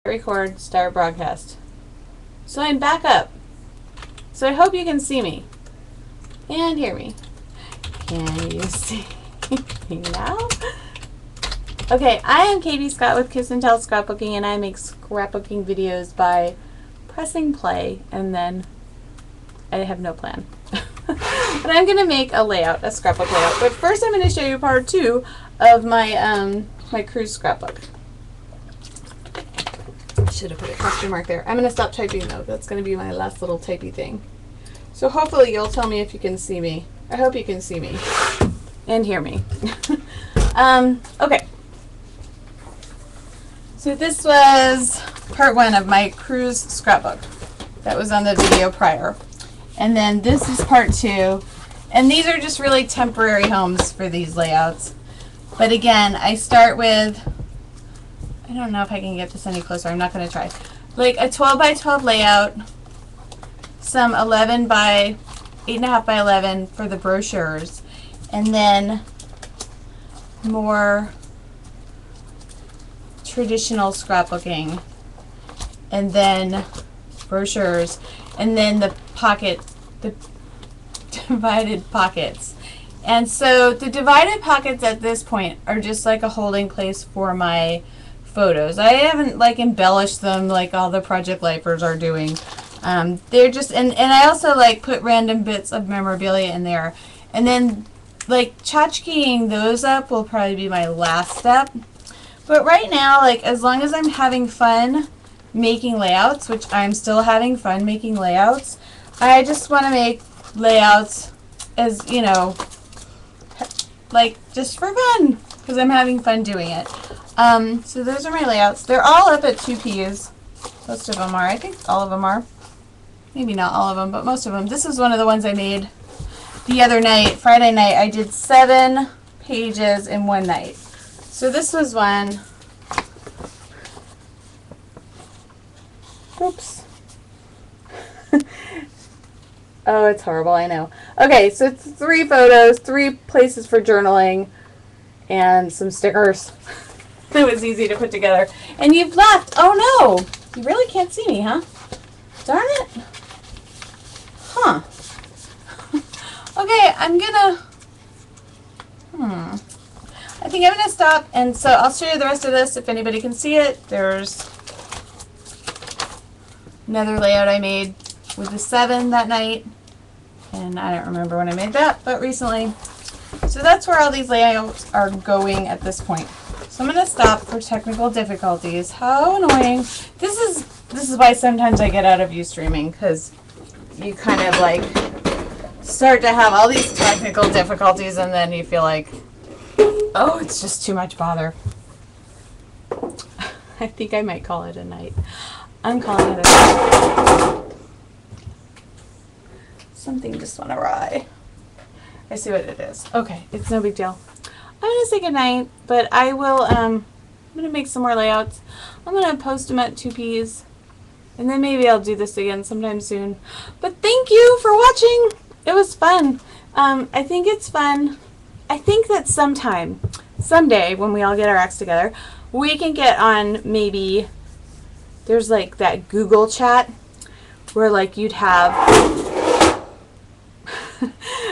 record, start broadcast. So I'm back up. So I hope you can see me and hear me. Can you see me now? Okay, I am Katie Scott with Kiss and Tell Scrapbooking, and I make scrapbooking videos by pressing play, and then I have no plan. But I'm going to make a layout, a scrapbook layout. But first I'm going to show you part 2 of my my cruise scrapbook. Should have put a question mark there. I'm going to stop typing though. That's going to be my last little typey thing. So hopefully you'll tell me if you can see me. I hope you can see me and hear me. Okay. So this was part 1 of my cruise scrapbook. That was on the video prior. And then this is part 2. And these are just really temporary homes for these layouts. But again, I start with, I don't know if I can get this any closer. I'm not going to try. Like a 12 by 12 layout, some 11 by 8.5 by 11 for the brochures, and then more traditional scrapbooking, and then brochures, and then the divided pockets. And so the divided pockets at this point are just like a holding place for my photos. I haven't like embellished them like all the project lifers are doing. They're just, and I also like put random bits of memorabilia in there. And then like tchotchkeying those up will probably be my last step. But right now, like as long as I'm having fun making layouts, which I'm still having fun making layouts, I just want to make layouts as, you know, like just for fun, because I'm having fun doing it. So those are my layouts. They're all up at 2Ps. Most of them are. I think all of them are. Maybe not all of them, but most of them. This is one of the ones I made the other night, Friday night. I did 7 pages in one night. So this was one. Oops. Oh, it's horrible, I know. Okay, so it's 3 photos, 3 places for journaling, and some stickers. It was easy to put together. And you've left. Oh no! You really can't see me, huh? Darn it. Huh. Okay, I'm gonna... I think I'm gonna stop, and so I'll show you the rest of this if anybody can see it. There's another layout I made with the 7 that night. And I don't remember when I made that, but recently. So that's where all these layouts are going at this point. So I'm going to stop for technical difficulties. How annoying. This is why sometimes I get out of Ustreaming, because you kind of like start to have all these technical difficulties and then you feel like, oh, it's just too much bother. I think I might call it a night. I'm calling it a night. Something just went awry. I see what it is. Okay, it's no big deal. I'm going to say goodnight, but I will, I'm going to make some more layouts. I'm going to post them at 2Ps, and then maybe I'll do this again sometime soon. But thank you for watching. It was fun. I think it's fun. I think that someday, when we all get our acts together, we can get on maybe, there's like that Google chat where like you'd have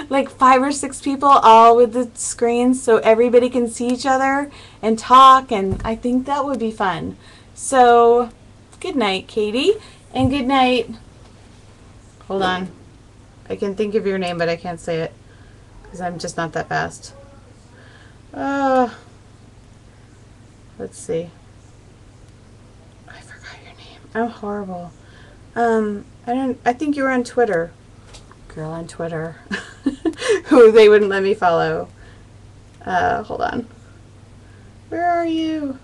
like 5 or 6 people all with the screens so everybody can see each other and talk, and I think that would be fun. So good night, Katie, and good night, hold on, I can think of your name but I can't say it because I'm just not that fast. Let's see, I forgot your name. I'm horrible. I think you were on Twitter. Girl on Twitter who they wouldn't let me follow. Hold on. Where are you?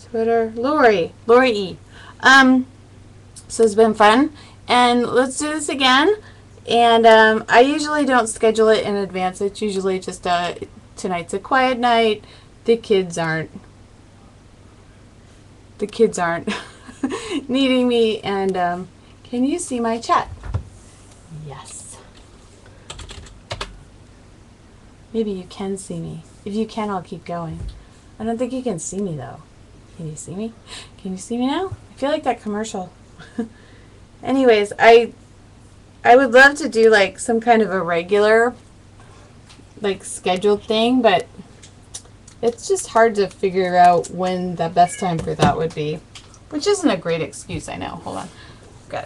Twitter. Lori E. So it's been fun, and let's do this again. And I usually don't schedule it in advance. It's usually just tonight's a quiet night. The kids aren't needing me, and can you see my chat? Yes. Maybe you can see me. If you can, I'll keep going. I don't think you can see me though. Can you see me? Can you see me now? I feel like that commercial. Anyways, I would love to do like some kind of a regular, like scheduled thing, but it's just hard to figure out when the best time for that would be, which isn't a great excuse, I know. Hold on. Good.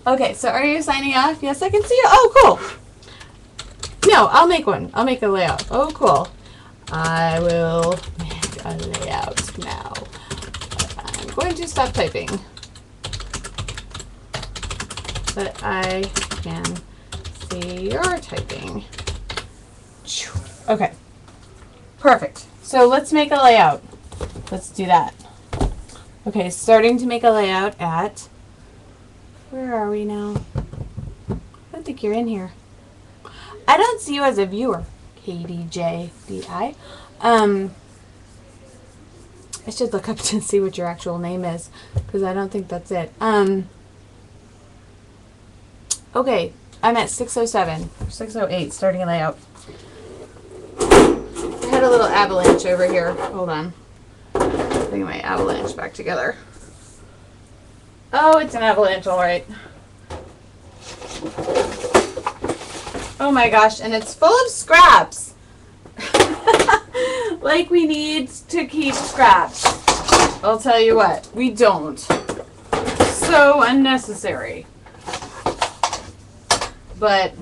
Okay, so are you signing off? Yes, I can see you. Oh, cool. No, I'll make one. I'll make a layout. Oh, cool. I will make a layout now. I'm going to stop typing, but I can see your typing. Okay, perfect. So let's make a layout. Let's do that. Okay, starting to make a layout at, where are we now? I don't think you're in here. I don't see you as a viewer, KDJDI. I should look up to see what your actual name is, because I don't think that's it. Okay, I'm at 607, 608, starting a layout. I had a little avalanche over here. Hold on. Bring my avalanche back together. Oh, it's an avalanche, all right. Oh my gosh, and it's full of scraps. Like we need to keep scraps. I'll tell you what, we don't. So unnecessary. But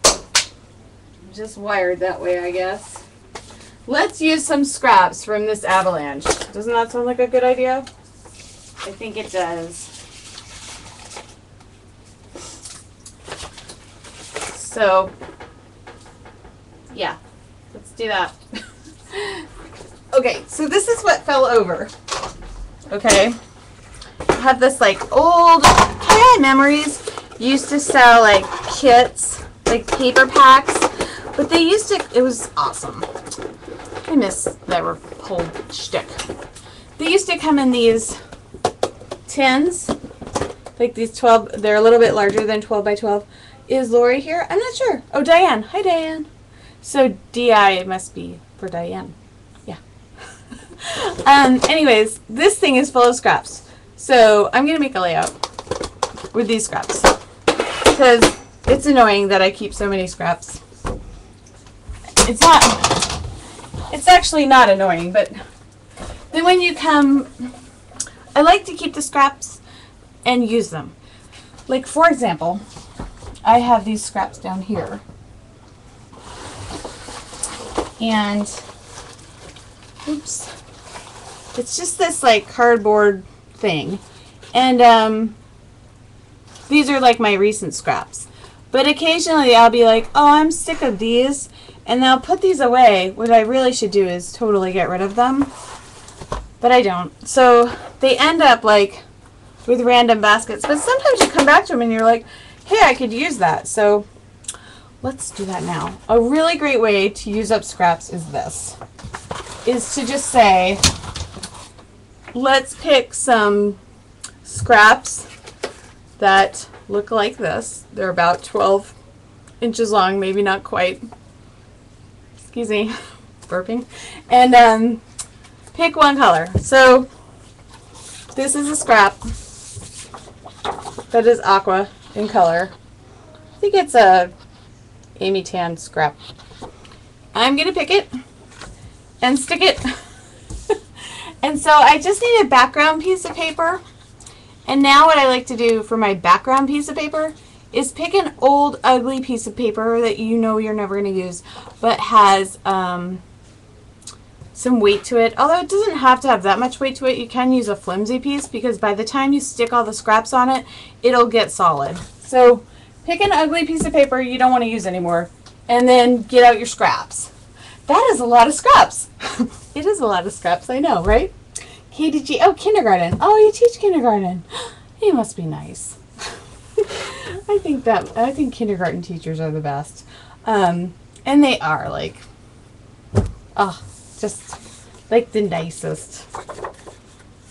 I'm just wired that way, I guess. Let's use some scraps from this avalanche. Doesn't that sound like a good idea? I think it does. So, yeah, let's do that. Okay, so this is what fell over. Okay, I have this like old Hi Memories used to sell like kits, like paper packs, but they used to, it was awesome. I miss their whole shtick. They used to come in these tins, like these 12, they're a little bit larger than 12 by 12. Is Lori here? I'm not sure. Oh, Diane. Hi, Diane. So DI must be for Diane. Yeah. Anyways, this thing is full of scraps. So I'm going to make a layout with these scraps, because it's annoying that I keep so many scraps. It's not, it's actually not annoying, but then when you come, I like to keep the scraps and use them. Like, for example, I have these scraps down here, and oops, it's just this like cardboard thing, and these are like my recent scraps, but occasionally I'll be like, oh, I'm sick of these, and I'll put these away. What I really should do is totally get rid of them, but I don't. So they end up like with random baskets, but sometimes you come back to them and you're like, hey, I could use that. So let's do that now. A really great way to use up scraps is this, is to just say, let's pick some scraps that look like this. They're about 12 inches long, maybe not quite. Excuse me, burping. And pick one color. So this is a scrap that is aqua in color. I think it's a Amy Tan scrap. I'm gonna pick it and stick it. And so I just need a background piece of paper. And now what I like to do for my background piece of paper is pick an old ugly piece of paper that you know you're never gonna use, but has some weight to it. Although it doesn't have to have that much weight to it. You can use a flimsy piece, because by the time you stick all the scraps on it, it'll get solid. So pick an ugly piece of paper you don't want to use anymore, and then get out your scraps. That is a lot of scraps. It is a lot of scraps, I know, right? KDG, oh, kindergarten. Oh, you teach kindergarten. You must be nice. I think kindergarten teachers are the best. And they are like, oh, just like the nicest.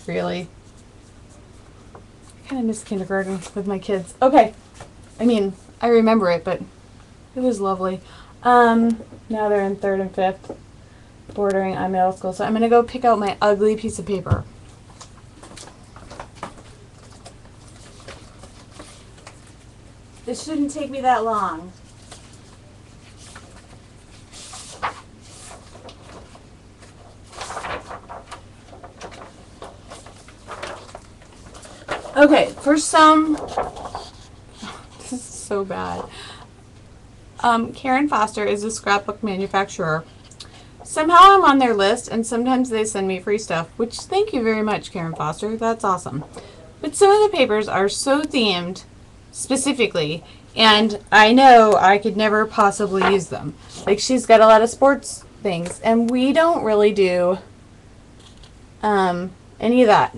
Really. I kind of miss kindergarten with my kids. Okay. I mean, I remember it, but it was lovely. Now they're in 3rd and 5th. bordering on middle school. So I'm going to go pick out my ugly piece of paper. This shouldn't take me that long. Okay, for some, this is so bad. Karen Foster is a scrapbook manufacturer. Somehow I'm on their list, and sometimes they send me free stuff, which thank you very much, Karen Foster. That's awesome. But some of the papers are so themed specifically, and I know I could never possibly use them. Like, she's got a lot of sports things, and we don't really do any of that.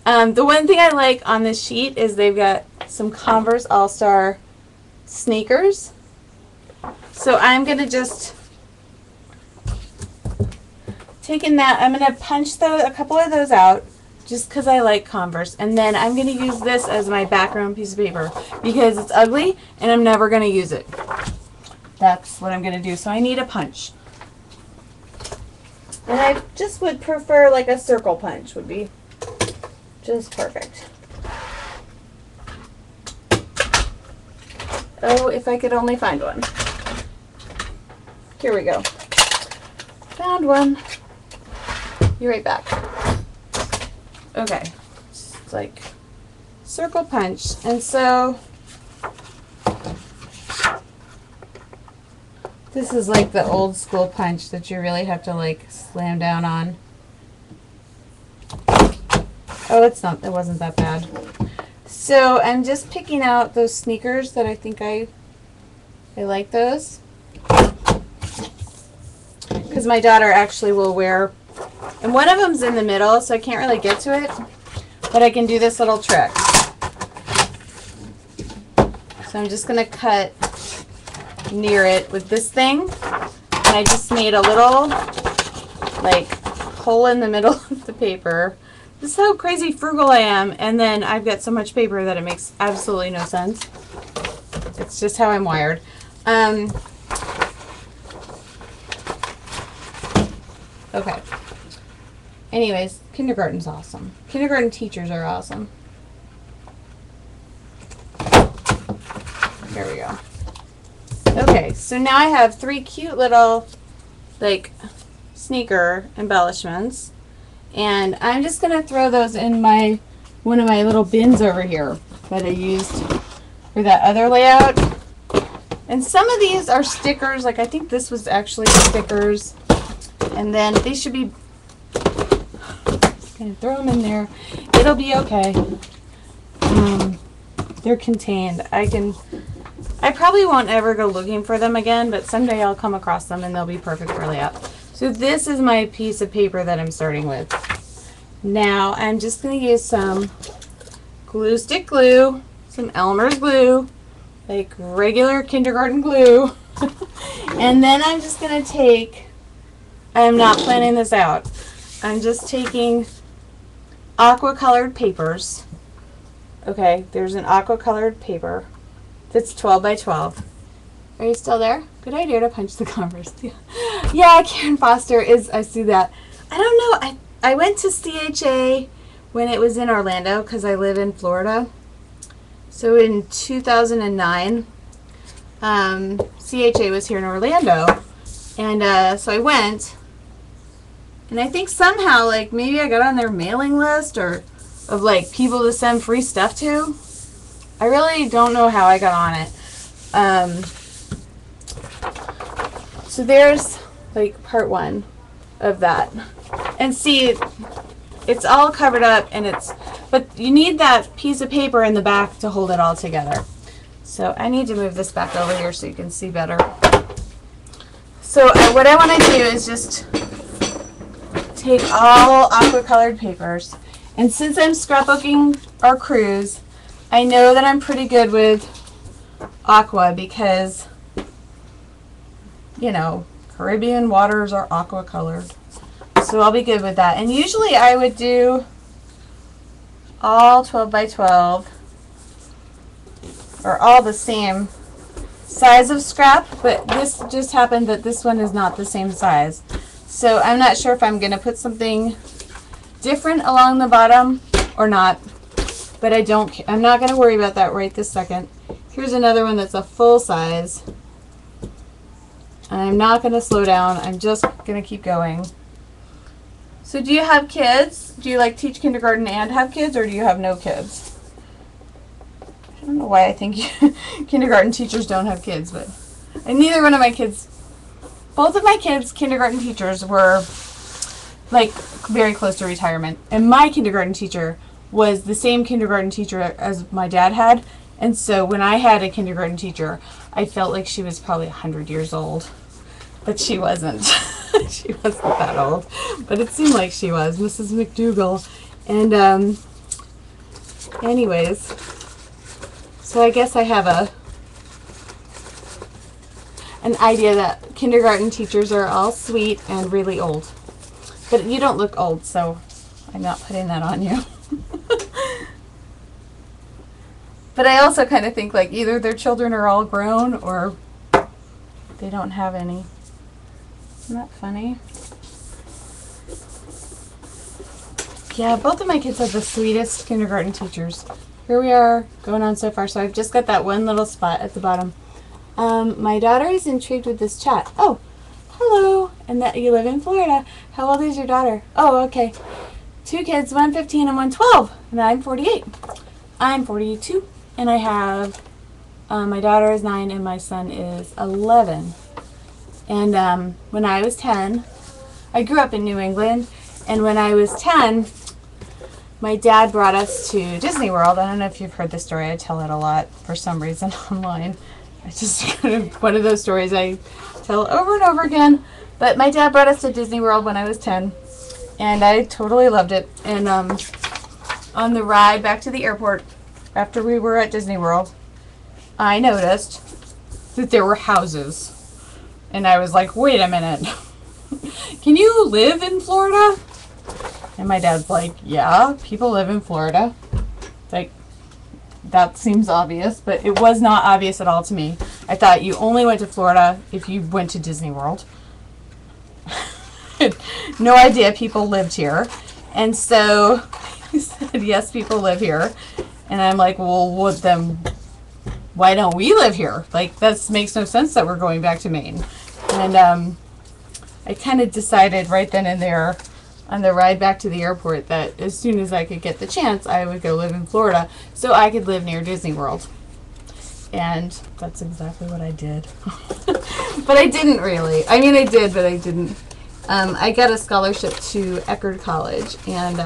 The one thing I like on this sheet is they've got some Converse All-Star sneakers. So I'm going to just taking that, I'm going to punch a couple of those out just because I like Converse. And then I'm going to use this as my background piece of paper because it's ugly and I'm never going to use it. That's what I'm going to do. So I need a punch. And I just would prefer like a circle punch would be just perfect. Oh, if I could only find one. Here we go. Found one. Be right back. Okay. It's like circle punch. And so this is like the old school punch that you really have to like slam down on. Oh, it's not, it wasn't that bad. So I'm just picking out those sneakers that I think I like those. Because my daughter actually will wear, and one of them's in the middle, so I can't really get to it, but I can do this little trick. So I'm just going to cut near it with this thing, and I just made a little, like, hole in the middle of the paper. This is how crazy frugal I am, and then I've got so much paper that it makes absolutely no sense. It's just how I'm wired. Okay. Anyways, kindergarten's awesome. Kindergarten teachers are awesome. There we go. Okay, so now I have 3 cute little, like, sneaker embellishments. And I'm just going to throw those in one of my little bins over here that I used for that other layout. And some of these are stickers. Like I think this was actually stickers. And then these should be, just going to throw them in there. It'll be okay. They're contained. I probably won't ever go looking for them again, but someday I'll come across them and they'll be perfect for layout. So this is my piece of paper that I'm starting with. Now I'm just going to use some glue stick glue, some Elmer's glue, like regular kindergarten glue. And then I'm just going to take, I'm not planning this out, I'm just taking aqua colored papers. Okay, there's an aqua colored paper that's 12 by 12. Are you still there? Good idea to punch the Converse. Yeah, Karen Foster is, I see that. I don't know, I went to CHA when it was in Orlando because I live in Florida. So in 2009, CHA was here in Orlando. And so I went, and I think somehow, like, maybe I got on their mailing list or of, like, people to send free stuff to. I really don't know how I got on it. So there's like part 1 of that. And see, it's all covered up and but you need that piece of paper in the back to hold it all together. So I need to move this back over here so you can see better. So what I want to do is just take all aqua colored papers. And since I'm scrapbooking our cruise, I know that I'm pretty good with aqua because, you know, Caribbean waters are aqua colored. So I'll be good with that. And usually I would do all 12 by 12 or all the same size of scrap, but this just happened that this one is not the same size. So I'm not sure if I'm going to put something different along the bottom or not, but I'm not going to worry about that right this second. Here's another one that's a full size. I'm not going to slow down. I'm just going to keep going. So do you have kids? Do you like teach kindergarten and have kids, or do you have no kids? I don't know why I think kindergarten teachers don't have kids, but neither one of my kids, both of my kids' kindergarten teachers were like very close to retirement. And my kindergarten teacher was the same kindergarten teacher as my dad had. And so when I had a kindergarten teacher, I felt like she was probably 100 years old. But she wasn't. She wasn't that old. But it seemed like she was, Mrs. McDougall. And anyways, so I guess I have an idea that kindergarten teachers are all sweet and really old. But you don't look old, so I'm not putting that on you. But I also kind of think like either their children are all grown or they don't have any. Isn't that funny? Yeah, both of my kids have the sweetest kindergarten teachers. Here we are going on so far. So I've just got that one little spot at the bottom. My daughter is intrigued with this chat. Oh, hello. And that you live in Florida. How old is your daughter? Oh, okay. 2 kids, one 15 and one 12. And I'm 48. I'm 42. And I have, my daughter is 9 and my son is 11. And when I was 10, I grew up in New England. And when I was 10, my dad brought us to Disney World. I don't know if you've heard this story. I tell it a lot for some reason online. It's just kind of one of those stories I tell over and over again. But my dad brought us to Disney World when I was 10. And I totally loved it. And on the ride back to the airport, after we were at Disney World, I noticed that there were houses. And I was like, wait a minute. Can you live in Florida? And my dad's like, yeah, people live in Florida. Like, that seems obvious, but it was not obvious at all to me. I thought you only went to Florida if you went to Disney World. No idea people lived here. And so he said, yes, people live here. And I'm like, well, then why don't we live here? Like, that makes no sense that we're going back to Maine. And I kind of decided right then and there on the ride back to the airport that as soon as I could get the chance, I would go live in Florida so I could live near Disney World. And that's exactly what I did. But I didn't really. I mean, I did, but I didn't. I got a scholarship to Eckerd College and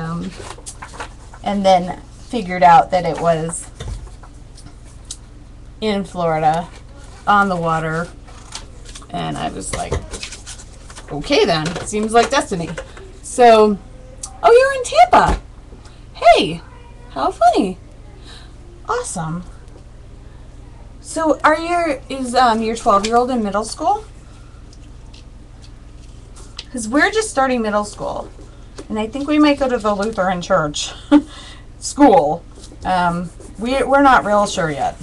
then figured out that it was in Florida on the water. And I was like, okay then, seems like destiny. So, oh, you're in Tampa. Hey, how funny. Awesome. So is your 12-year-old in middle school? Because we're just starting middle school. And I think we might go to the Lutheran church school. We're not real sure yet.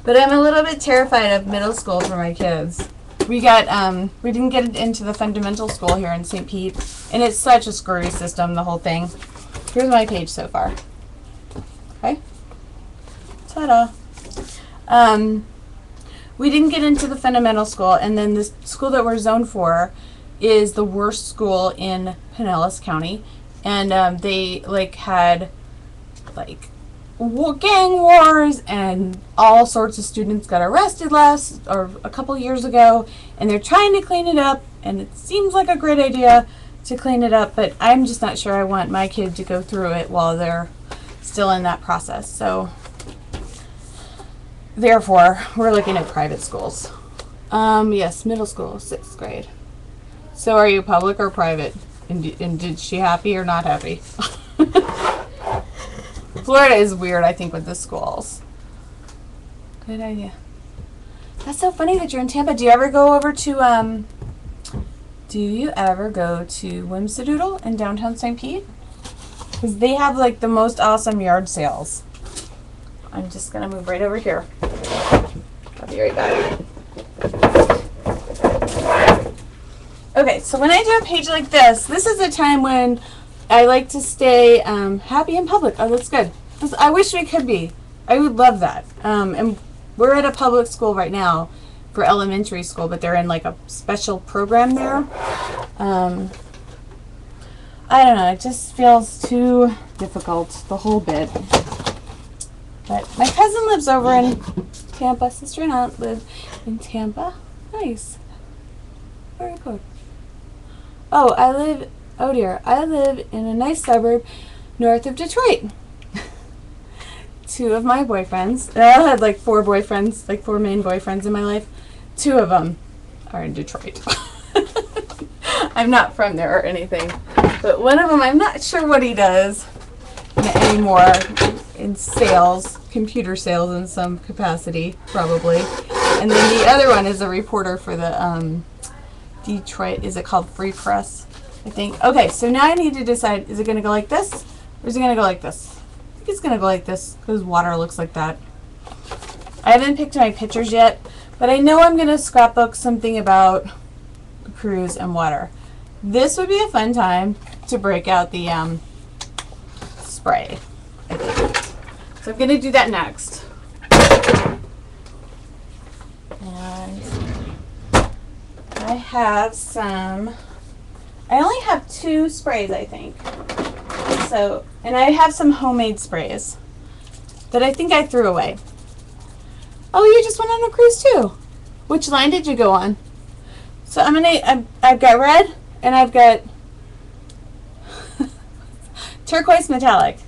But I'm a little bit terrified of middle school for my kids. We didn't get into the fundamental school here in St. Pete, and it's such a screwy system, the whole thing. Here's my page so far. Okay. Ta-da. We didn't get into the fundamental school, and then the school that we're zoned for is the worst school in Pinellas County, and they had gang wars, and all sorts of students got arrested a couple years ago, and they're trying to clean it up, and it seems like a great idea to clean it up, but I'm just not sure I want my kid to go through it while they're still in that process. So therefore, we're looking at private schools. Yes, middle school, 6th grade. So are you public or private? And did she happy or not happy? Florida is weird, I think, with the schools. Good idea. That's so funny that you're in Tampa. Do you ever go to Whimsidoodle in downtown St. Pete? Because they have the most awesome yard sales. I'm just going to move right over here. I'll be right back. Okay, so when I do a page like this, this is a time when I like to stay happy in public. Oh, that's good. I wish we could be. I would love that. And we're at a public school right now for elementary school, but they're in like a special program there. I don't know, it just feels too difficult, the whole bit. But my cousin lives over in Tampa. Sister and aunt live in Tampa. Nice. Very good. Oh, I live in a nice suburb north of Detroit. Two of my boyfriends, and I had like 4 boyfriends, like 4 main boyfriends in my life. 2 of them are in Detroit. I'm not from there or anything, but one of them, I'm not sure what he does anymore, in sales, computer sales in some capacity, probably. And then the other one is a reporter for the Detroit, is it called Free Press, I think. Okay, so now I need to decide, is it going to go like this, or is it going to go like this? I think it's going to go like this, because water looks like that. I haven't picked my pictures yet, but I know I'm going to scrapbook something about a cruise and water. This would be a fun time to break out the spray, I think. So I'm going to do that next. And I have some, I only have 2 sprays, I think. So, and I have some homemade sprays that I think I threw away. Oh, you just went on a cruise too. Which line did you go on? So I've got red and I've got turquoise metallic.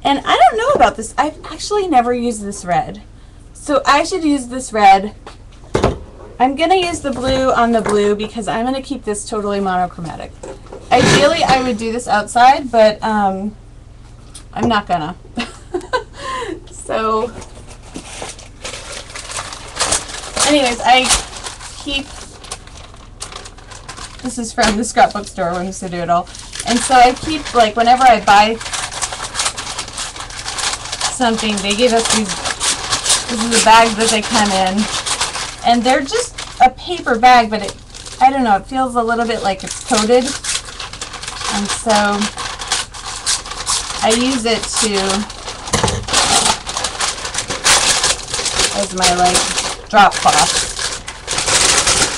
And I don't know about this. I've actually never used this red. So I should use this red. I'm going to use the blue on the blue because I'm going to keep this totally monochromatic. Ideally, I would do this outside, but I'm not gonna. So, anyways, I keep, this is from the scrapbook store when I used to do it all. And so I keep, like, whenever I buy something, they give us these, this is a bag that they come in. And they're just a paper bag, but it, I don't know, it feels a little bit like it's coated. And so I use it to, as my like drop cloth.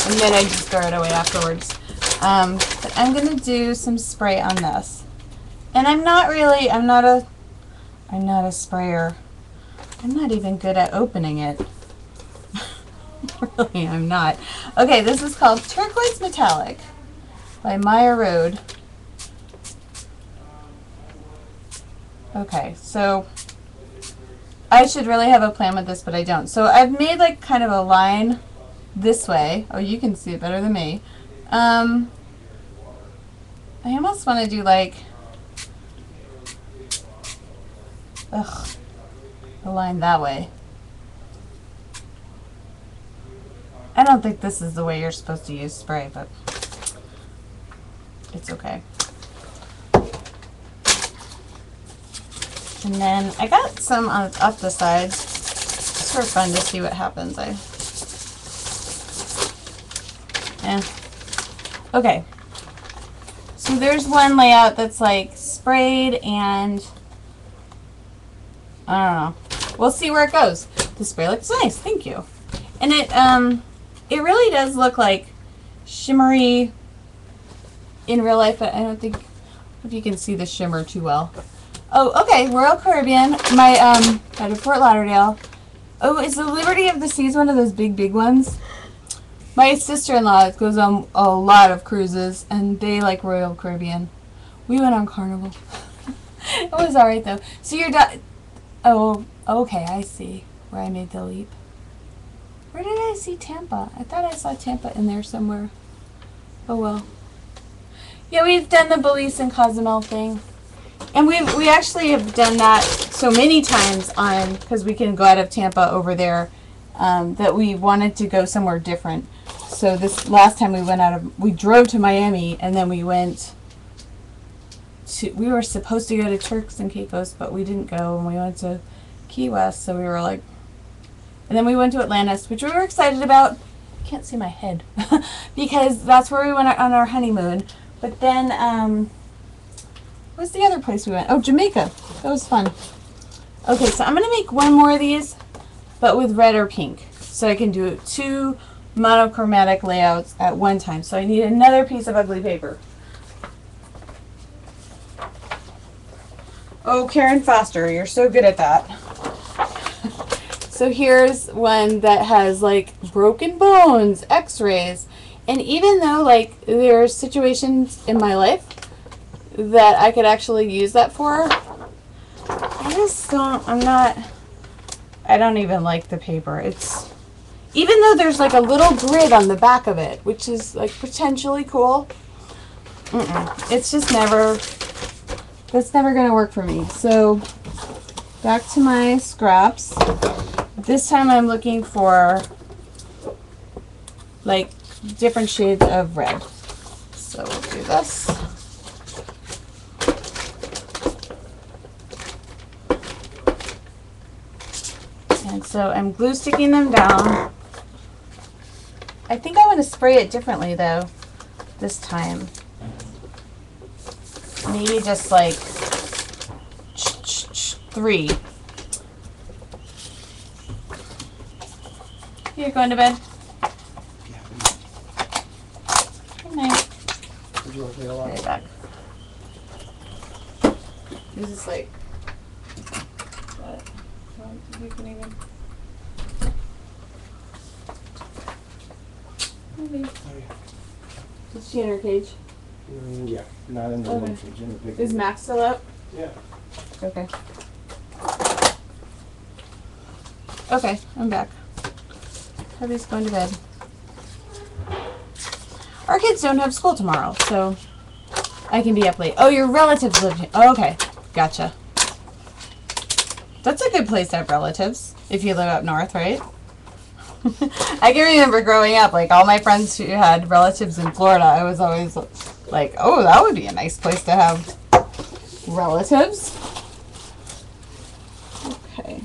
And then I just throw it away afterwards. But I'm going to do some spray on this. And I'm not a sprayer. I'm not even good at opening it. Really, I'm not. Okay, this is called Turquoise Metallic by Maya Road. Okay, so I should really have a plan with this, but I don't. So I've made like kind of a line this way. Oh, you can see it better than me. I almost want to do like a line that way. I don't think this is the way you're supposed to use spray, but it's okay. And then I got some up the side. It's sort of fun to see what happens. Okay. So there's one layout that's like sprayed and I don't know. We'll see where it goes. The spray looks nice. Thank you. And it really does look like shimmery in real life, but I don't think if you can see the shimmer too well. Oh, okay, Royal Caribbean, my out of Fort Lauderdale. Oh, is the Liberty of the Seas one of those big ones? My sister-in-law goes on a lot of cruises, and they like Royal Caribbean. We went on Carnival. It was alright though. So you're done. Oh, okay, I see where I made the leap. Where did I see Tampa? I thought I saw Tampa in there somewhere. Oh well. Yeah, we've done the Belize and Cozumel thing. And we actually have done that so many times on, because we can go out of Tampa over there, that we wanted to go somewhere different. So this last time we drove to Miami, and then we went to, we were supposed to go to Turks and Caicos, but we didn't go, and we went to Key West, so we were like, and then we went to Atlantis, which we were excited about. Can't see my head because that's where we went on our honeymoon. But then, what's the other place we went? Oh, Jamaica. That was fun. Okay, so I'm gonna make one more of these, but with red or pink, so I can do 2 monochromatic layouts at one time. So I need another piece of ugly paper. Oh, Karen Foster, you're so good at that. So here's one that has like broken bones, x-rays, and even though like there are situations in my life that I could actually use that for, I just don't, I don't even like the paper. It's, even though there's like a little grid on the back of it, which is like potentially cool, it's just never, that's never going to work for me. So back to my scraps. This time I'm looking for like different shades of red. So we'll do this. And so I'm glue sticking them down. I think I want to spray it differently though this time. Maybe just like 3. You're going to bed? Good night. Would you like me to lock Right back. This is like, you can even, maybe. Oh, yeah. Is she in her cage? Yeah, not in the Okay. one cage, in the big Is one. Max still up? Yeah. Okay. Okay, I'm back. Hubby's going to bed. Our kids don't have school tomorrow, so I can be up late. Oh, your relatives live here. Oh, okay, gotcha. That's a good place to have relatives if you live up north, right? I can remember growing up, like all my friends who had relatives in Florida, I was always like, oh, that would be a nice place to have relatives. Okay.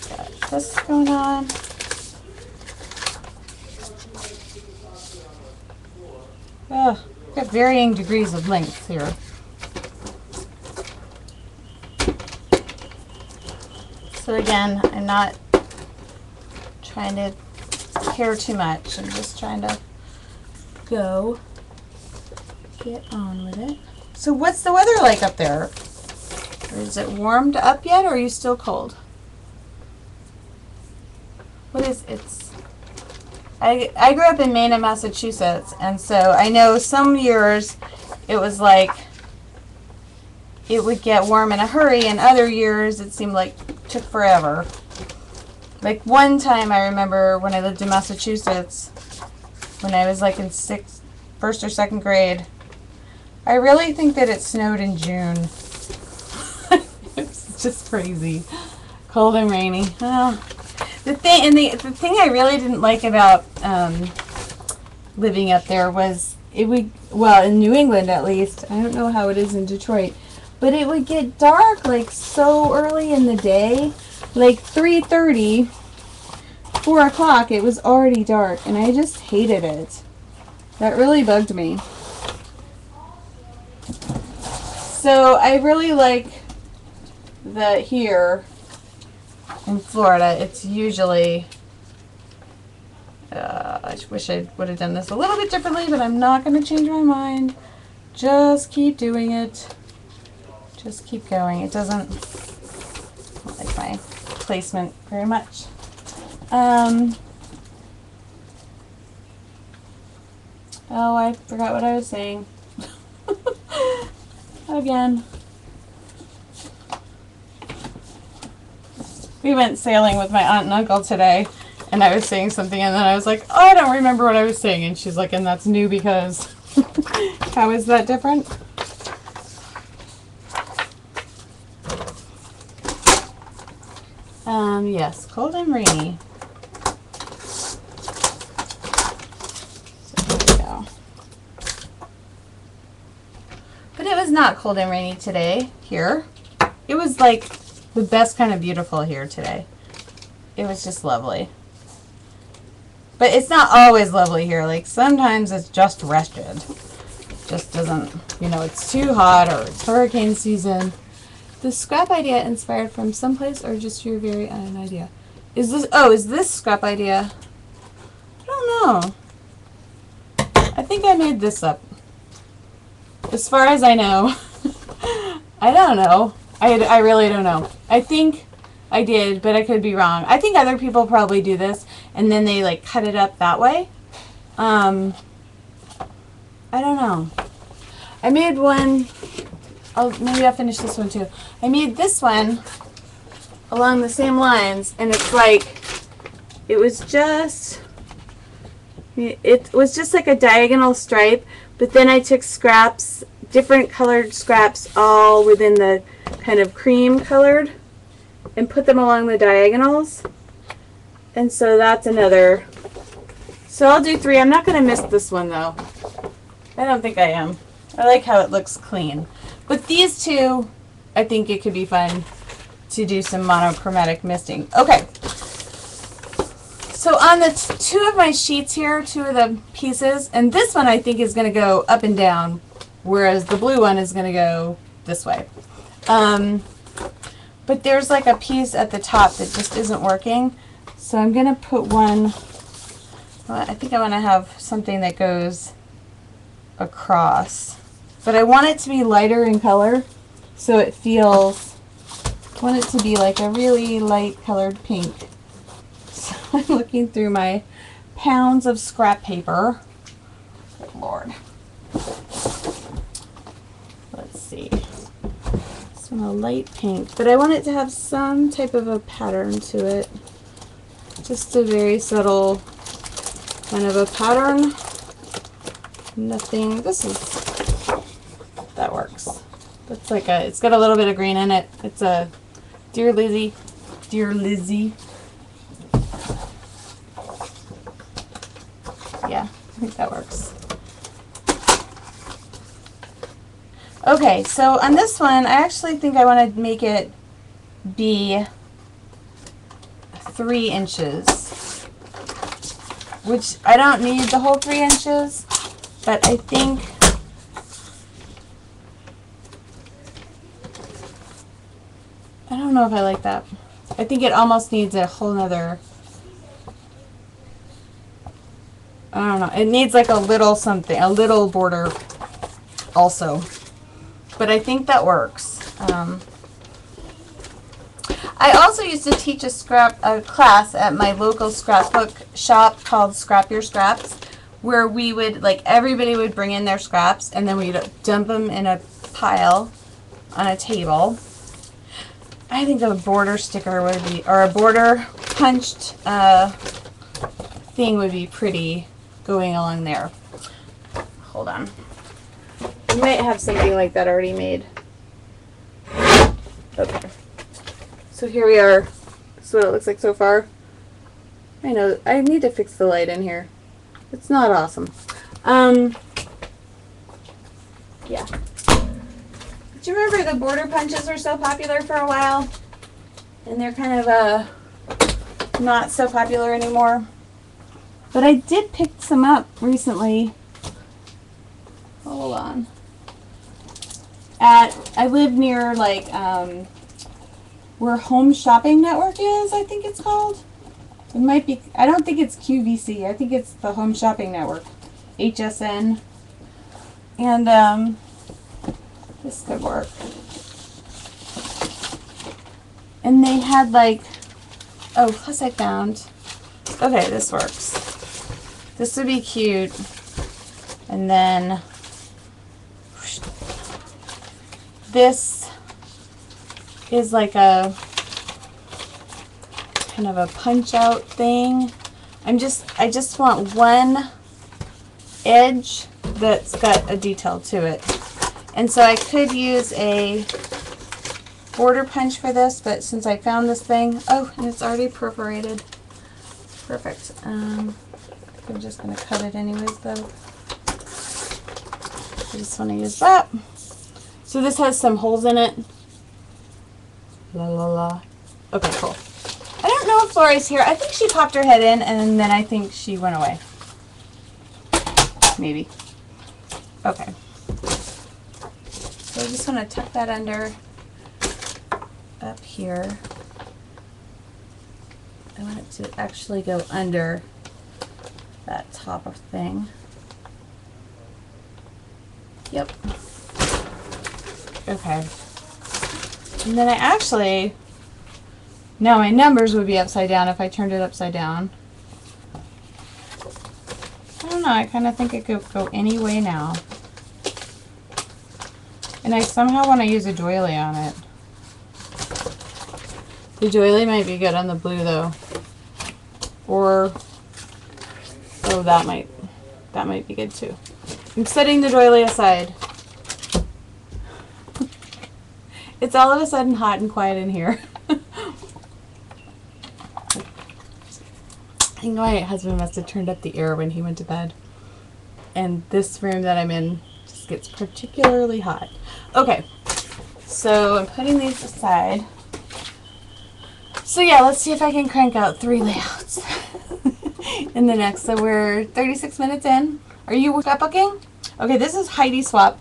Got this going on. Oh, got varying degrees of length here. So again, I'm not trying to care too much. I'm just trying to get on with it. So what's the weather like up there? Is it warmed up yet, or are you still cold? What is it's? I grew up in Maine and Massachusetts, and so I know some years it was like it would get warm in a hurry, and other years it seemed like it took forever. Like one time I remember when I lived in Massachusetts, when I was like in first or second grade, I really think that it snowed in June. It's just crazy. Cold and rainy. Oh. The thing I really didn't like about living up there was it would, well, in New England at least, I don't know how it is in Detroit, but it would get dark like so early in the day, like 3:30, 4 o'clock, it was already dark, and I just hated it. That really bugged me. So I really like that here in Florida, it's usually, I wish I would have done this a little bit differently, but I'm not going to change my mind. Just keep doing it. Just keep going. It doesn't, I don't like my placement very much. Oh, I forgot what I was saying. Again. We went sailing with my aunt and uncle today, and I was saying something, and then I was like, oh, I don't remember what I was saying. And she's like, and that's new because, how is that different? Yes, cold and rainy. So there we go. But it was not cold and rainy today here. It was like the best kind of beautiful here today. It was just lovely. But it's not always lovely here. Like sometimes it's just wretched. Just doesn't, you know, it's too hot or it's hurricane season. The scrap idea inspired from someplace or just your very own idea? Is this scrap idea? I don't know. I think I made this up. As far as I know. I don't know. I really don't know. I think I did, but I could be wrong. I think other people probably do this and then they like cut it up that way. I don't know. I made one. Maybe I'll finish this one too. I made this one along the same lines, and it's like it was just like a diagonal stripe, but then I took scraps, different colored scraps, all within the kind of cream colored, and put them along the diagonals. And so that's another. So I'll do 3. I'm not going to miss this one though. I don't think I am. I like how it looks clean. But these two, I think it could be fun to do some monochromatic misting. Okay. So on the 2 of my sheets here, 2 of the pieces, and this one I think is going to go up and down, whereas the blue one is going to go this way. But there's like a piece at the top that just isn't working. So I'm going to put one, I think I want to have something that goes across. But I want it to be lighter in color, so it feels, I want it to be like a really light colored pink. So I'm looking through my pounds of scrap paper. Good Lord. Let's see. This one a light pink, but I want it to have some type of a pattern to it. Just a very subtle kind of a pattern. Nothing, that works. That's like it's got a little bit of green in it. It's a Dear Lizzie. Yeah, I think that works. Okay, so on this one, I actually think I want to make it be 3 inches, which I don't need the whole 3 inches, but I think I don't know if I like that. I think it almost needs a whole nother, I don't know, it needs like a little something, a little border also. But I think that works. I also used to teach a class at my local scrapbook shop called Scrap Your Scraps, where we would, like, everybody would bring in their scraps and then we'd dump them in a pile on a table. I think a border sticker would be, or a border punched thing would be pretty going along there. Hold on. I might have something like that already made. Okay. So here we are. This is what it looks like so far. I know, I need to fix the light in here. It's not awesome. Yeah. Do you remember the border punches were so popular for a while? And they're kind of not so popular anymore. But I did pick some up recently. Hold on. I live near like where Home Shopping Network is, I think it's called. It might be, I don't think it's QVC. I think it's the Home Shopping Network. HSN. And this could work. And they had like, oh, plus I found, okay, this works. This would be cute. And then this is like a kind of a punch out thing. I just want one edge that's got a detail to it. And so I could use a border punch for this, but since I found this thing, oh, and it's already perforated. Perfect. I'm just going to cut it anyways though. I just want to use that. So this has some holes in it. La la la. Okay, cool. I don't know if Lori's here. I think she popped her head in and then I think she went away. Maybe. Okay. So I just want to tuck that under up here. I want it to actually go under that top of thing. Yep. Okay. And then I actually, now my numbers would be upside down if I turned it upside down. I don't know, I kind of think it could go any way now. And I somehow want to use a doily on it. The doily might be good on the blue though. Or, oh, that might be good too. I'm setting the doily aside. It's all of a sudden hot and quiet in here. I think my husband must have turned up the air when he went to bed. And this room that I'm in just gets particularly hot. Okay, so I'm putting these aside. So yeah, let's see if I can crank out 3 layouts in the next. So we're 36 minutes in. Are you scrapbooking? Okay, this is Heidi Swap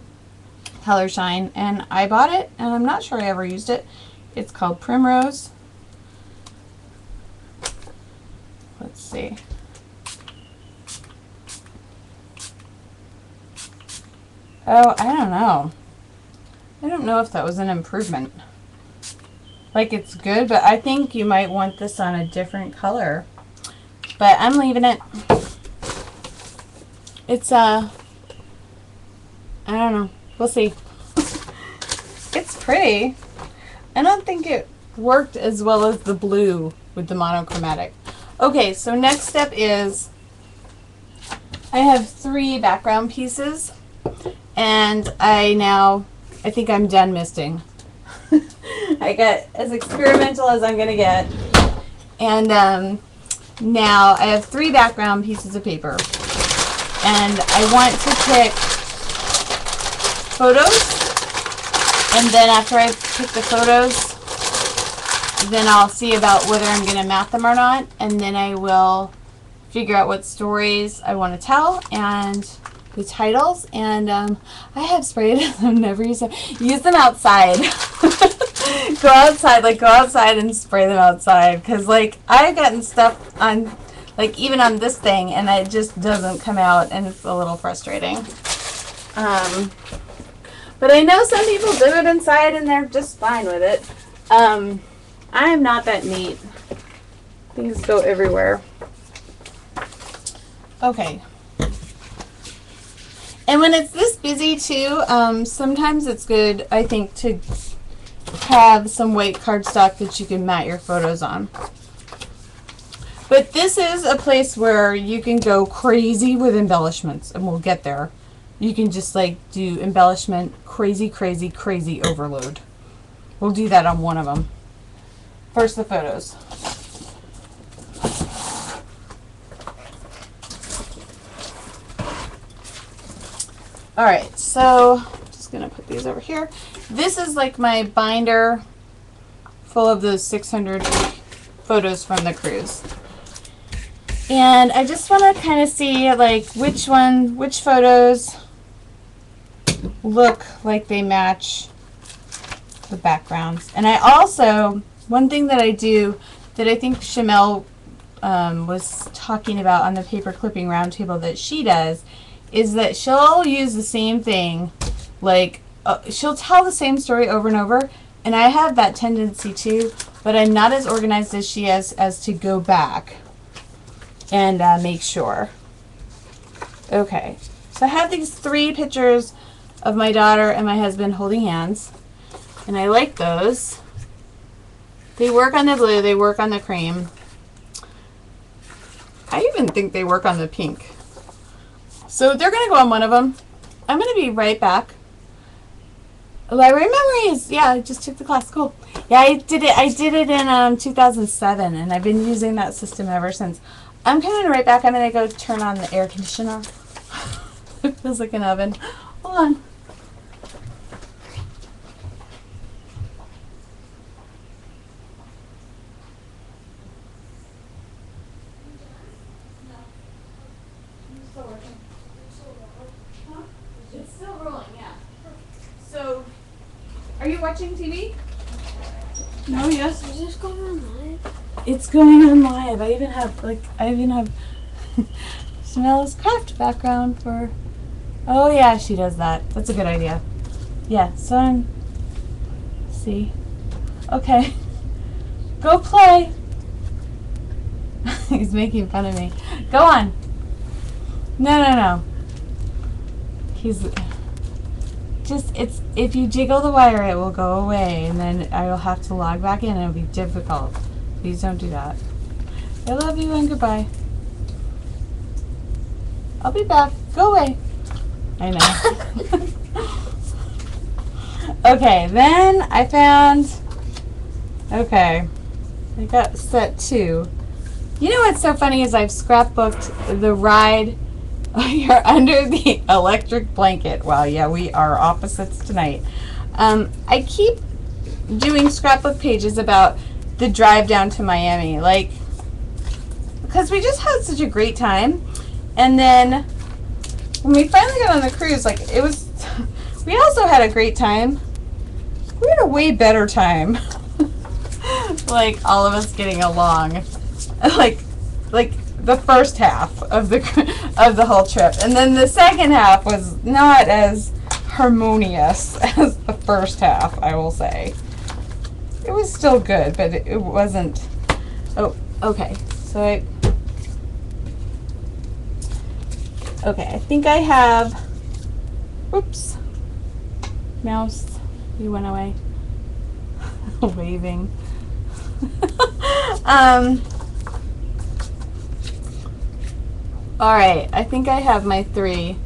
Color Shine, and I bought it, and I'm not sure I ever used it. It's called Primrose. Let's see. Oh, I don't know. I don't know if that was an improvement. Like, it's good, but I think you might want this on a different color. But I'm leaving it. It's, I don't know. We'll see. It's pretty. I don't think it worked as well as the blue with the monochromatic. Okay, so next step is I have 3 background pieces, and I think I'm done misting. I got as experimental as I'm going to get. And now I have 3 background pieces of paper. And I want to pick photos. And then after I pick the photos, then I'll see about whether I'm going to mat them or not. And then I will figure out what stories I want to tell and the titles. And I have sprayed. I've never used them. Use them outside. Go outside and spray them outside. Because, like, I've gotten stuff on, like, even on this thing, and it just doesn't come out, and it's a little frustrating. But I know some people do it inside, and they're just fine with it. I am not that neat. Things go everywhere. Okay. And when it's this busy, too, sometimes it's good, I think, to have some white cardstock that you can mat your photos on. But this is a place where you can go crazy with embellishments, and we'll get there. You can just like do embellishment, crazy, crazy, crazy overload. We'll do that on one of them. First, the photos. All right, so just gonna put these over here. This is like my binder full of those 600 photos from the cruise. And I just want to kind of see like which photos look like they match the backgrounds. And I also, one thing that I do that I think Shamel was talking about on the paper clipping roundtable that she does is that she'll use the same thing, like she'll tell the same story over and over, and I have that tendency too, but I'm not as organized as she is as to go back and make sure. Okay, so I have these 3 pictures of my daughter and my husband holding hands, and I like those. They work on the blue, they work on the cream. I even think they work on the pink. So they're gonna go on one of them. I'm gonna be right back. Library memories. Yeah, I just took the class. Cool. Yeah, I did it in 2007, and I've been using that system ever since. I'm coming right back. I'm gonna go turn on the air conditioner. It feels like an oven. Hold on. you watching TV? No, yes. Is this going on live? It's going on live. I even have Smells Craft background for. Oh yeah, she does that. That's a good idea. Yeah, so I'm. See. Okay. Go play. He's making fun of me. Go on. No. He's just, it's, if you jiggle the wire, it will go away, and then I will have to log back in, and it'll be difficult. Please don't do that. I love you and goodbye. I'll be back. Go away. I know. Okay, then I found, okay, I got set 2. You know what's so funny is I've scrapbooked the ride. You're under the electric blanket. Wow, yeah, we are opposites tonight. I keep doing scrapbook pages about the drive down to Miami, like, because we just had such a great time. And then when we finally got on the cruise, like, it was, we also had a great time. We had a way better time. Like, all of us getting along. Like the first half of the whole trip, and then the second half was not as harmonious as the first half, I will say. It was still good, but it wasn't. Oh, okay. So I think I have. Whoops. Mouse, you went away. Waving. All right, I think I have my 3.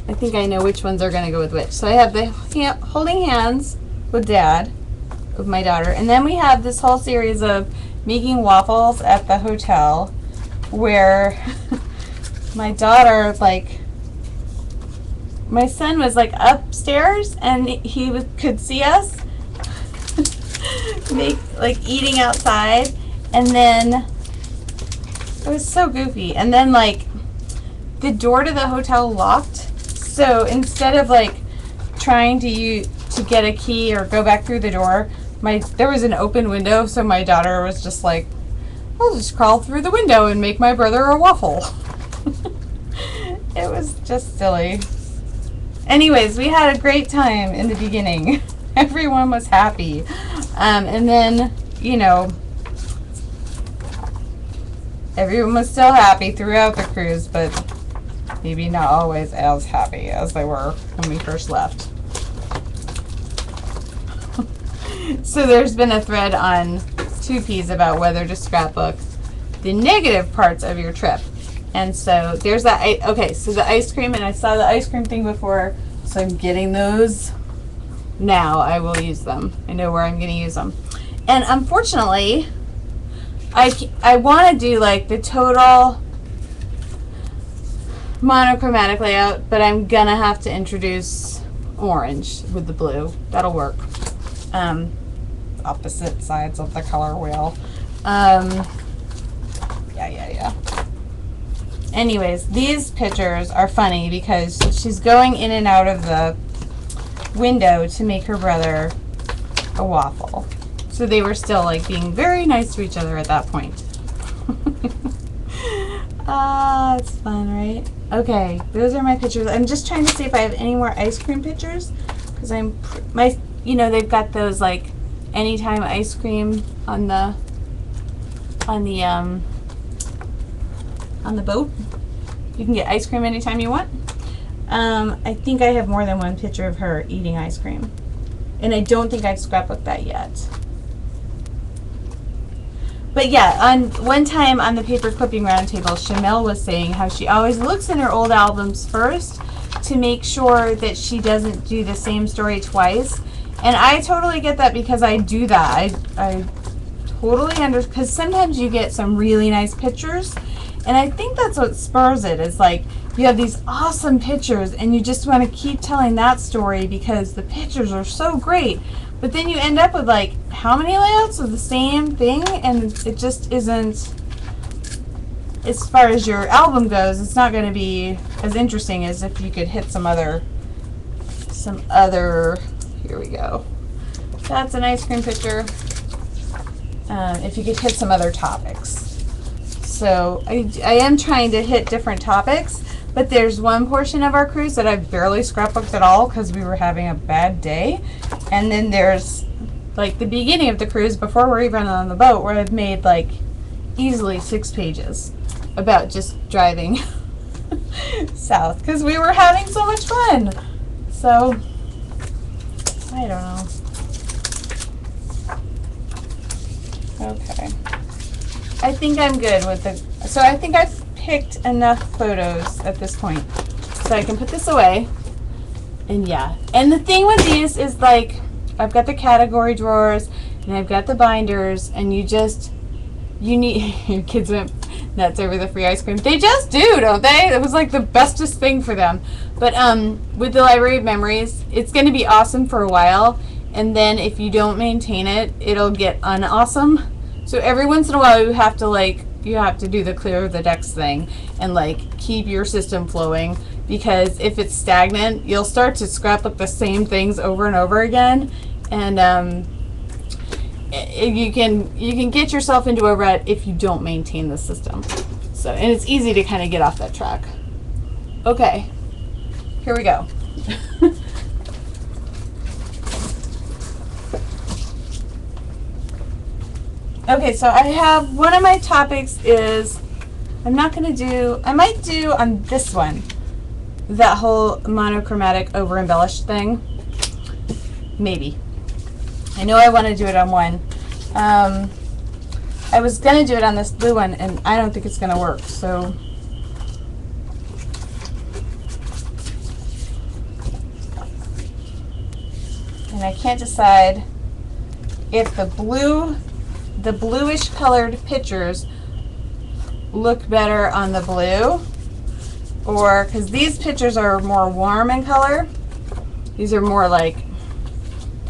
I think I know which ones are going to go with which. So I have the holding hands with Dad, with my daughter, and then we have this whole series of making waffles at the hotel, where my daughter, like, my son was like upstairs, and he could see us eating outside, and then it was so goofy. And then, like, the door to the hotel locked, so instead of like trying to get a key or go back through the door, there was an open window, so my daughter was just like, I'll just crawl through the window and make my brother a waffle. It was just silly. Anyways, we had a great time in the beginning. Everyone was happy. And then, you know, everyone was still happy throughout the cruise, but maybe not always as happy as they were when we first left. So there's been a thread on 2Ps about whether to scrapbook the negative parts of your trip. And so there's that. Okay, so the ice cream, and I saw the ice cream thing before, so I'm getting those now. I will use them. I know where I'm going to use them. And unfortunately, I want to do like the total monochromatic layout, but I'm going to have to introduce orange with the blue. That'll work. Opposite sides of the color wheel. Yeah. Anyways, these pictures are funny because she's going in and out of the window to make her brother a waffle. So they were still like being very nice to each other at that point. It's fun, right? Okay, those are my pictures. I'm just trying to see if I have any more ice cream pictures, because they've got those like anytime ice cream on the boat. You can get ice cream anytime you want. I think I have more than one picture of her eating ice cream, and I don't think I've scrapbooked that yet. But yeah, on one time on the paper clipping roundtable, Shamel was saying how she always looks in her old albums first to make sure that she doesn't do the same story twice. And I totally get that, because I do that. I totally understand, because sometimes you get some really nice pictures, and I think that's what spurs it. Is like you have these awesome pictures and you just want to keep telling that story because the pictures are so great. But then you end up with like how many layouts of the same thing, and it just isn't, as far as your album goes, it's not going to be as interesting as if you could hit some other Here we go. That's an ice cream picture. If you could hit some other topics. So I am trying to hit different topics, but there's one portion of our cruise that I've barely scrapbooked at all because we were having a bad day. And then there's like the beginning of the cruise before we're even on the boat where I've made like easily 6 pages about just driving south because we were having so much fun. So I don't know. Okay. I think I'm good with the, so I think I've picked enough photos at this point. So I can put this away. And yeah. And the thing with these is like, I've got the category drawers and I've got the binders and you need, your kids went nuts over the free ice cream. They just do, don't they? It was like the bestest thing for them. But with the Library of Memories, it's going to be awesome for a while. And then if you don't maintain it, it'll get unawesome. So every once in a while you have to do the clear the decks thing and like keep your system flowing, because if it's stagnant, you'll start to scrapbook the same things over and over again, and you can get yourself into a rut if you don't maintain the system. So, and it's easy to kind of get off that track. Okay, here we go. Okay, so I have, one of my topics is, I might do on this one, that whole monochromatic over embellished thing. Maybe. I know I want to do it on one. I was going to do it on this blue one, and I don't think it's going to work, so. And I can't decide if the bluish colored pictures look better on the blue, or because these pictures are more warm in color. These are more like,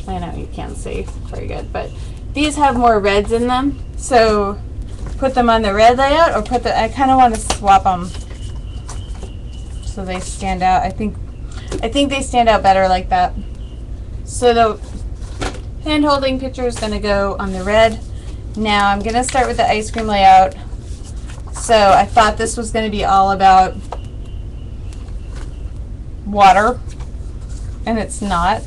I know you can't see very good, but these have more reds in them. So put them on the red layout, or I kind of want to swap them so they stand out. I think they stand out better like that. So the hand holding picture is going to go on the red. Now I'm going to start with the ice cream layout. So I thought this was going to be all about water, and it's not.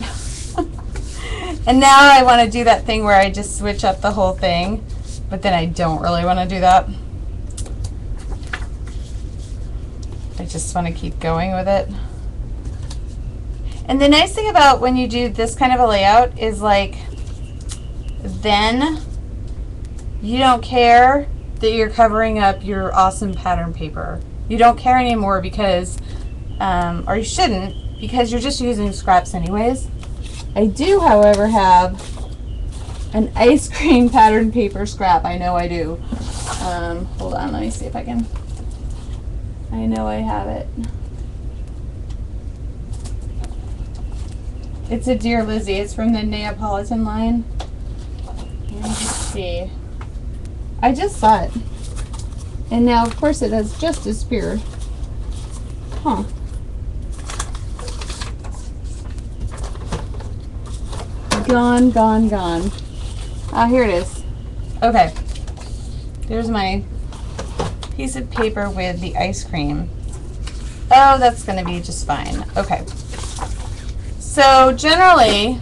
And now I want to do that thing where I just switch up the whole thing, but then I don't really want to do that. I just want to keep going with it. And the nice thing about when you do this kind of a layout is like, then you don't care that you're covering up your awesome pattern paper. You don't care anymore because, or you shouldn't, because you're just using scraps anyways. I do, however, have an ice cream pattern paper scrap. I know I do. Hold on, let me see if I can. I know I have it. It's a Dear Lizzie. It's from the Neapolitan line. Let me just see. I just saw it. And now, of course, it has just disappeared. Huh. Gone, gone, gone. Ah, here it is. Okay. There's my piece of paper with the ice cream. Oh, that's going to be just fine. Okay. So generally,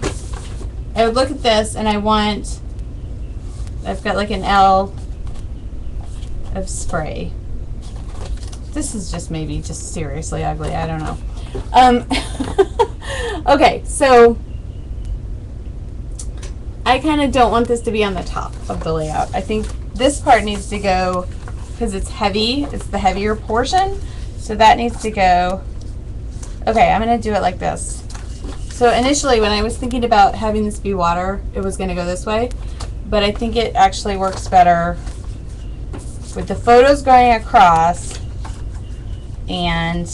I would look at this and I've got like an L of spray. This is just maybe just seriously ugly. I don't know. Okay, so I kind of don't want this to be on the top of the layout. I think this part needs to go, because it's heavy, it's the heavier portion, so that needs to go. Okay, I'm going to do it like this. So initially when I was thinking about having this be water, it was going to go this way, but I think it actually works better with the photos going across and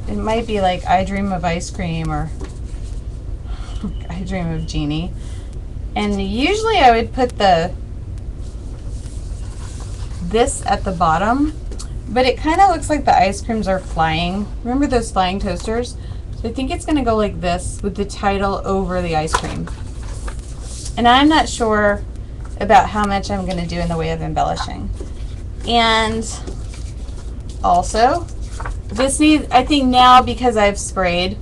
it might be like I Dream of Ice Cream or I Dream of Jeannie. And usually I would put the this at the bottom, but it kind of looks like the ice creams are flying. Remember those flying toasters? So I think it's going to go like this with the title over the ice cream. And I'm not sure about how much I'm going to do in the way of embellishing. And also, this needs, I think now because I've sprayed,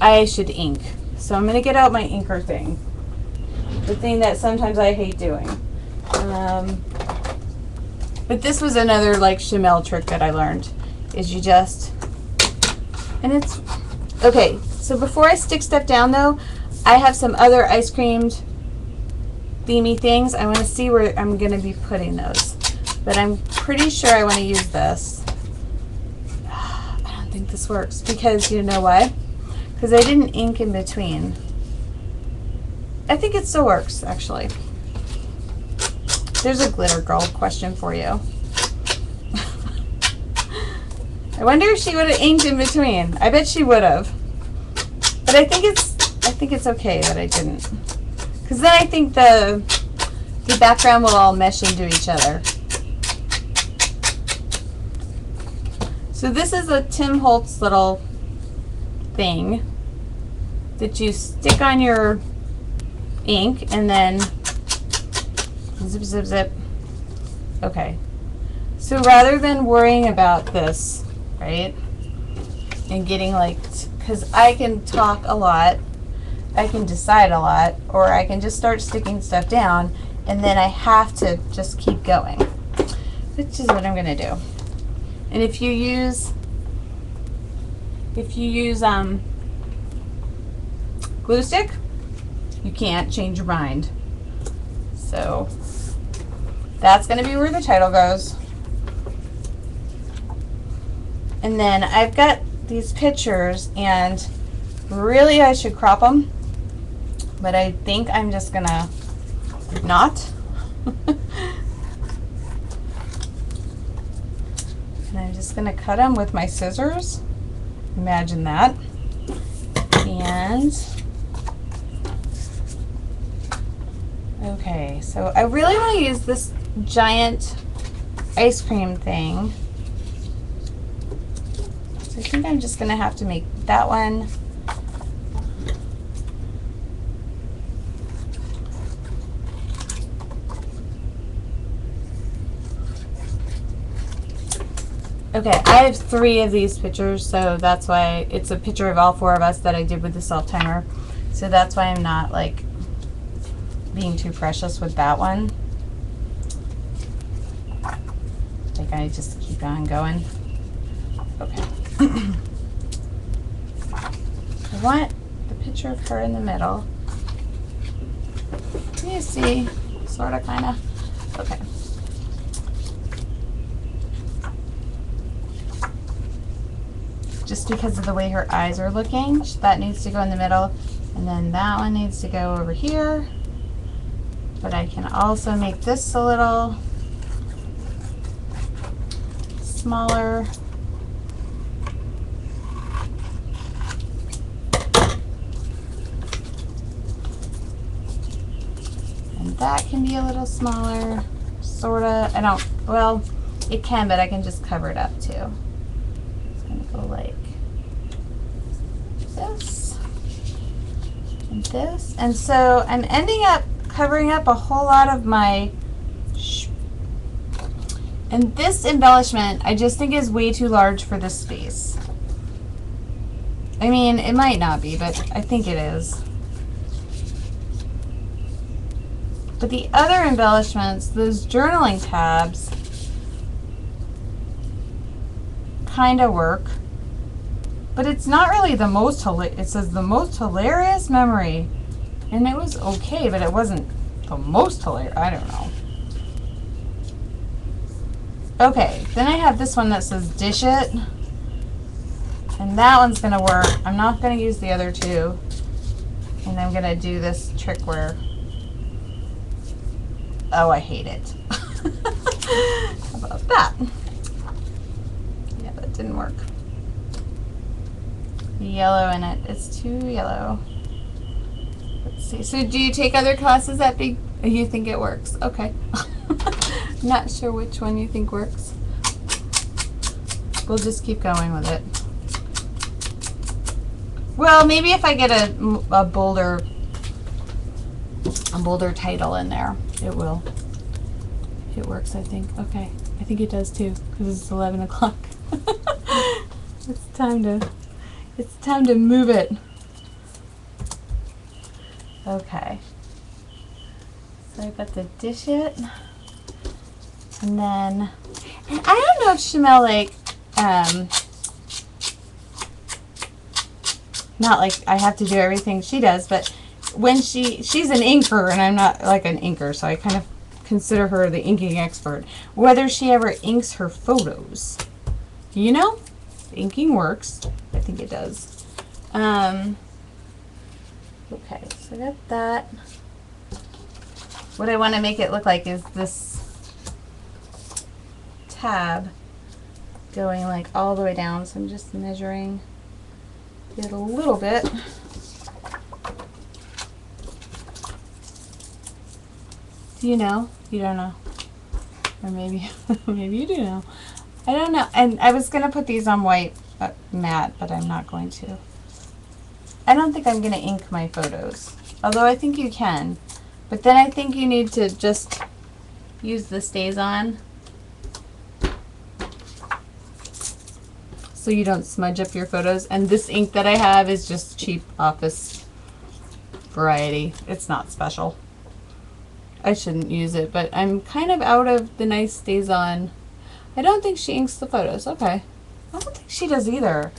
I should ink. So I'm going to get out my inker thing. The thing that sometimes I hate doing. But this was another like Chamel trick that I learned, is you just, and it's, okay, so before I stick stuff down though, I have some other ice creamed themey things. I want to see where I'm going to be putting those. But I'm pretty sure I want to use this. I don't think this works because you know why? Because I didn't ink in between. I think it still works actually. There's a glitter girl question for you. I wonder if she would have inked in between. I bet she would have. But I think it's okay that I didn't. Because then I think the background will all mesh into each other. So this is a Tim Holtz little thing that you stick on your ink and then zip, zip, zip. Okay. So rather than worrying about this, right, and getting like, because I can talk a lot, I can decide a lot, or I can just start sticking stuff down, and then I have to just keep going, which is what I'm going to do. And if you use glue stick, you can't change your mind. So that's going to be where the title goes. And then I've got these pictures, and really I should crop them, but I think I'm just going to not. And I'm just going to cut them with my scissors. Imagine that. And okay, so I really want to use this giant ice cream thing. So I think I'm just going to have to make that one. Okay, I have 3 of these pictures, so that's why it's a picture of all 4 of us that I did with the self-timer. So that's why I'm not like being too precious with that one. Like I just keep on going. Okay. I want the picture of her in the middle. You see, sort of, kind of. Okay. Just because of the way her eyes are looking, that needs to go in the middle, and then that one needs to go over here. But I can also make this a little smaller. And that can be a little smaller, sorta. I don't, well, it can, but I can just cover it up too. Go like this and this, and so I'm ending up covering up a whole lot of my and this embellishment I just think is way too large for this space. I mean, it might not be, but I think it is. But the other embellishments, those journaling tabs, kind of work. But it's not really the most, it says the most hilarious memory. And it was okay, but it wasn't the most hilarious. I don't know. Okay, then I have this one that says dish it. And that one's going to work. I'm not going to use the other 2. And I'm going to do this trick where, oh, I hate it. How about that? Yeah, that didn't work. Yellow in it. It's too yellow. Let's see. So do you take other classes at Big? You think it works? Okay. Not sure which one you think works. We'll just keep going with it. Well, maybe if I get a bolder title in there, it will. It works, I think. Okay, I think it does too, because it's 11 o'clock. It's time to move it. Okay. So I've got to dish it, and then, and I don't know if Shamel like, not like I have to do everything she does, but when she's an inker, and I'm not like an inker, so I kind of consider her the inking expert. Whether she ever inks her photos, you know, the inking works. I think it does. Okay, so I got that. What I want to make it look like is this tab going like all the way down. So I'm just measuring it a little bit. Do you know? You don't know. Or maybe, maybe you do know. I don't know. And I was going to put these on white matte, but I'm not going to. I don't think I'm going to ink my photos. Although I think you can. But then I think you need to just use the Stays On so you don't smudge up your photos. And this ink that I have is just cheap office variety. It's not special. I shouldn't use it, but I'm kind of out of the nice Stays On. I don't think she inks the photos. Okay. I don't think she does either.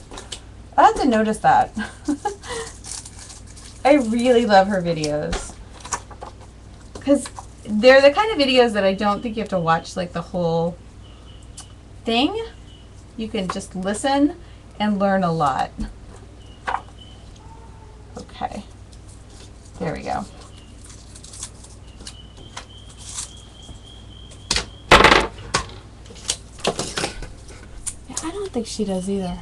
I have to notice that. I really love her videos. Because they're the kind of videos that I don't think you have to watch like the whole thing. You can just listen and learn a lot. Okay. There we go. Yeah, I don't think she does either.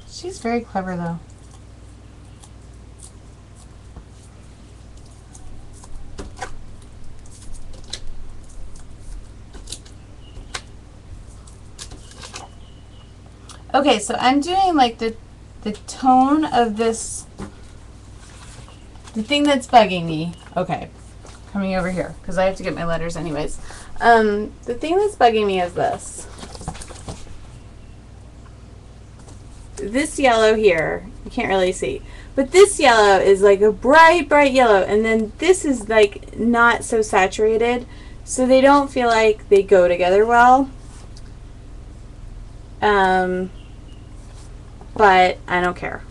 She's very clever though. Okay, so I'm doing like the tone of this, the thing that's bugging me. Okay, coming over here because I have to get my letters anyways. The thing that's bugging me is this. This yellow here, you can't really see, but this yellow is like a bright, bright yellow, and then this is like not so saturated, so they don't feel like they go together well. But I don't care.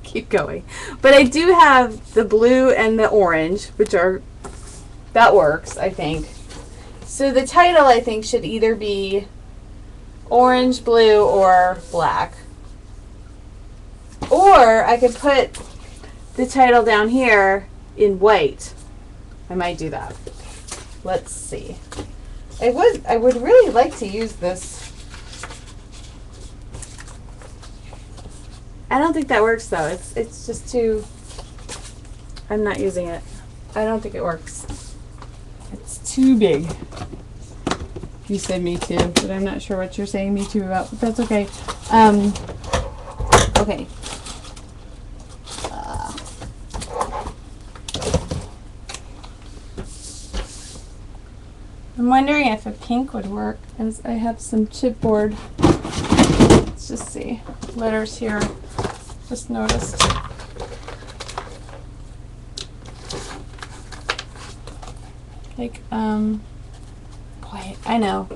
Keep going. But I do have the blue and the orange, which are, that works, I think. So the title, I think, should either be orange, blue, or black. Or I could put the title down here in white. I might do that. Let's see. I would really like to use this. I don't think that works though. It's just too, I'm not using it. I don't think it works. It's too big. You said me too, but I'm not sure what you're saying me too about, but that's okay. Okay. I'm wondering if a pink would work, as I have some chipboard. Let's just see. Letters here. Just noticed. Like, boy, I know.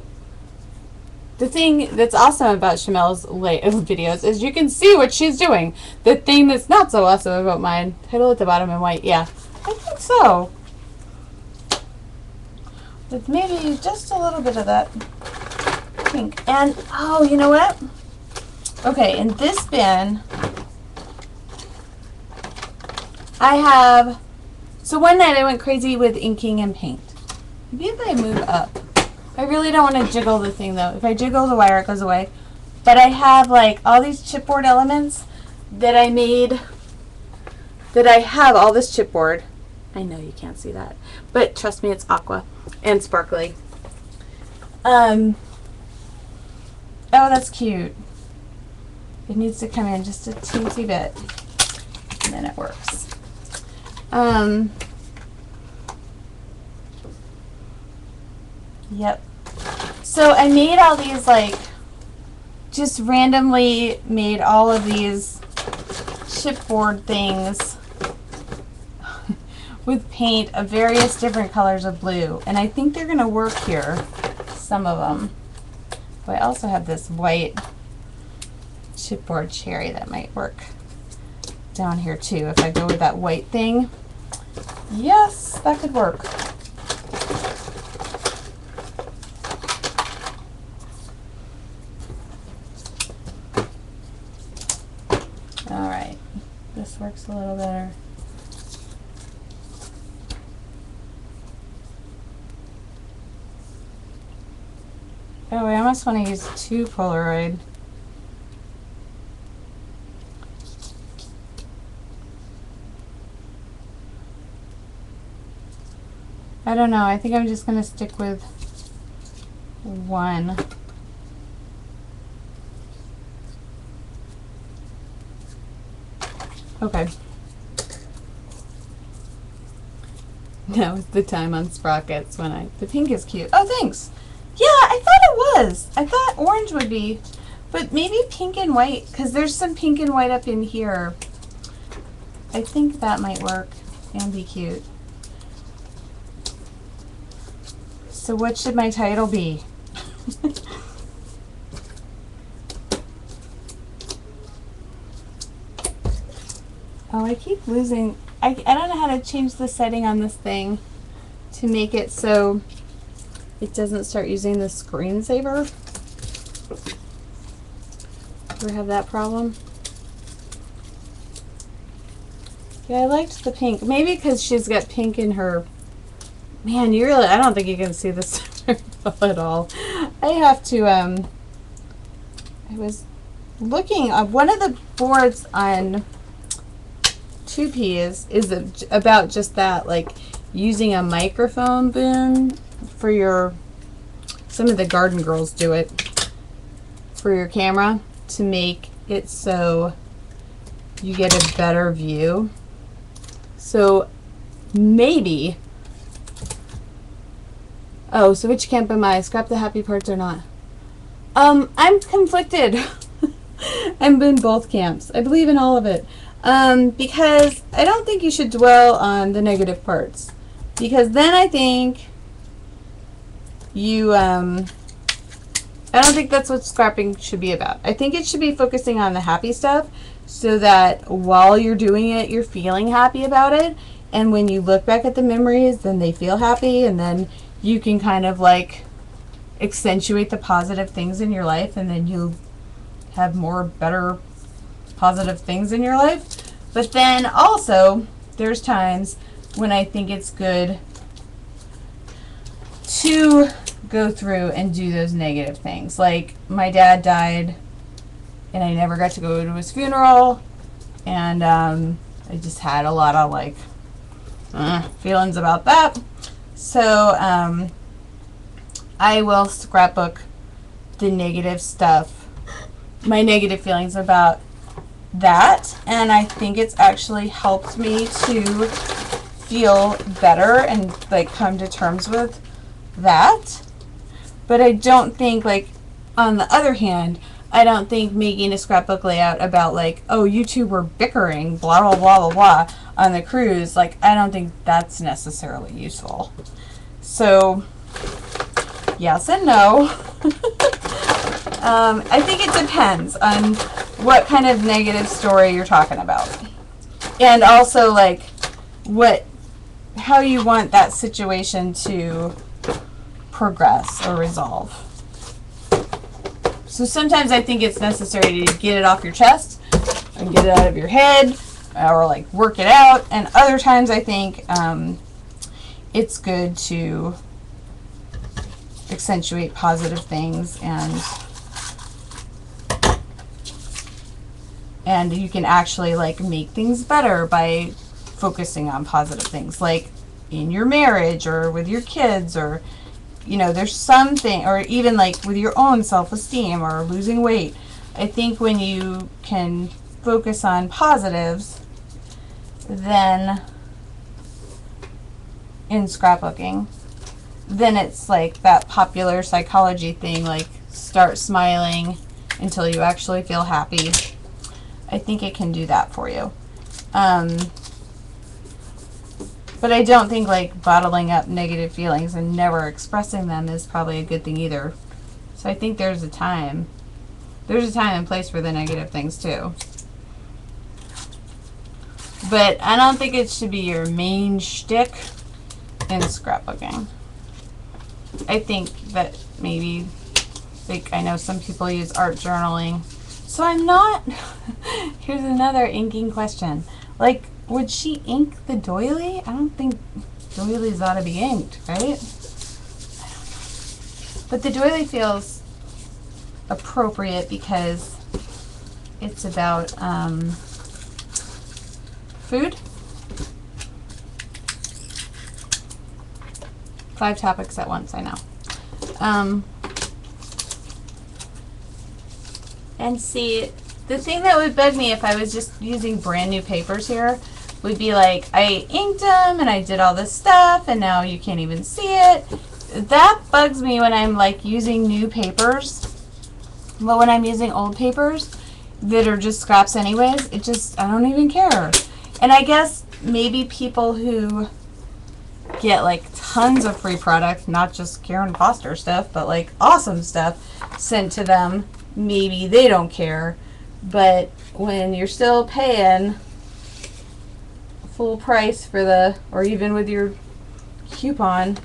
The thing that's awesome about Shamel's videos is you can see what she's doing. The thing that's not so awesome about mine, title at the bottom in white, yeah. I think so. With maybe just a little bit of that pink. And, oh, you know what? Okay, in this bin, I have, so one night I went crazy with inking and paint. Maybe if I move up. I really don't want to jiggle the thing though. If I jiggle the wire, it goes away. But I have like all these chipboard elements that I made, that I have all this chipboard. I know you can't see that, but trust me, it's aqua and sparkly. Oh, that's cute. It needs to come in just a teensy bit, and then it works. Yep. So I made all these, like, just randomly made all of these chipboard things with paint of various different colors of blue. And I think they're going to work here, some of them. But I also have this white chipboard cherry that might work down here too. If I go with that white thing, yes, that could work. All right, this works a little better. Oh, I almost want to use 2 Polaroid. I don't know. I think I'm just going to stick with 1. Okay. Now is the time on sprockets when the pink is cute. Oh, thanks. Yeah, I thought it was. I thought orange would be, but maybe pink and white, because there's some pink and white up in here. I think that might work and be cute. So what should my title be? Oh, I keep losing. I don't know how to change the setting on this thing to make it so it doesn't start using the screensaver. Ever have that problem? Yeah, I liked the pink. Maybe because she's got pink in her. Man, you really, I don't think you can see this very well at all. I have to, I was looking at one of the boards on 2P is about just that, like using a microphone boom for your, some of the garden girls do it for your camera to make it so you get a better view. So maybe, oh, so which camp am I? Scrap the happy parts or not? I'm conflicted. I'm in both camps. I believe in all of it. Because I don't think you should dwell on the negative parts, because then I think you, I don't think that's what scrapping should be about. I think it should be focusing on the happy stuff so that while you're doing it, you're feeling happy about it. And when you look back at the memories, then they feel happy, and then you can kind of like accentuate the positive things in your life, and then you have more better positive things in your life. But then also there's times when I think it's good to go through and do those negative things. Like my dad died and I never got to go to his funeral, and I just had a lot of like feelings about that. So I will scrapbook the negative stuff, my negative feelings about that, and I think it's actually helped me to feel better and like come to terms with that. But I don't think, like, on the other hand, I don't think making a scrapbook layout about like, oh, you two were bickering, blah blah blah blah blah on the cruise, like I don't think that's necessarily useful. So yes and no. I think it depends on what kind of negative story you're talking about, and also like how you want that situation to progress or resolve. So sometimes I think it's necessary to get it off your chest and get it out of your head, or like work it out, and other times I think it's good to accentuate positive things, and you can actually like make things better by focusing on positive things, like in your marriage or with your kids, or you know, there's something, or even like with your own self-esteem or losing weight. I think when you can focus on positives, then in scrapbooking, then it's like that popular psychology thing, like start smiling until you actually feel happy. I think it can do that for you. But I don't think like bottling up negative feelings and never expressing them is probably a good thing either. So I think there's a time and place for the negative things too. But I don't think it should be your main shtick in scrapbooking. I think that maybe, like, I know some people use art journaling. So I'm not, here's another inking question. Like, would she ink the doily? I don't think doilies ought to be inked, right? But the doily feels appropriate because it's about food. 5 topics at once, I know. And see, the thing that would bug me if I was just using brand new papers here would be like, I inked them and I did all this stuff and now you can't even see it. That bugs me when I'm like using new papers. But when I'm using old papers that are just scraps anyways, it just, I don't even care. And I guess maybe people who get like tons of free product, not just Karen Foster stuff, but like awesome stuff sent to them, maybe they don't care. But when you're still paying full price for the, or even with your coupon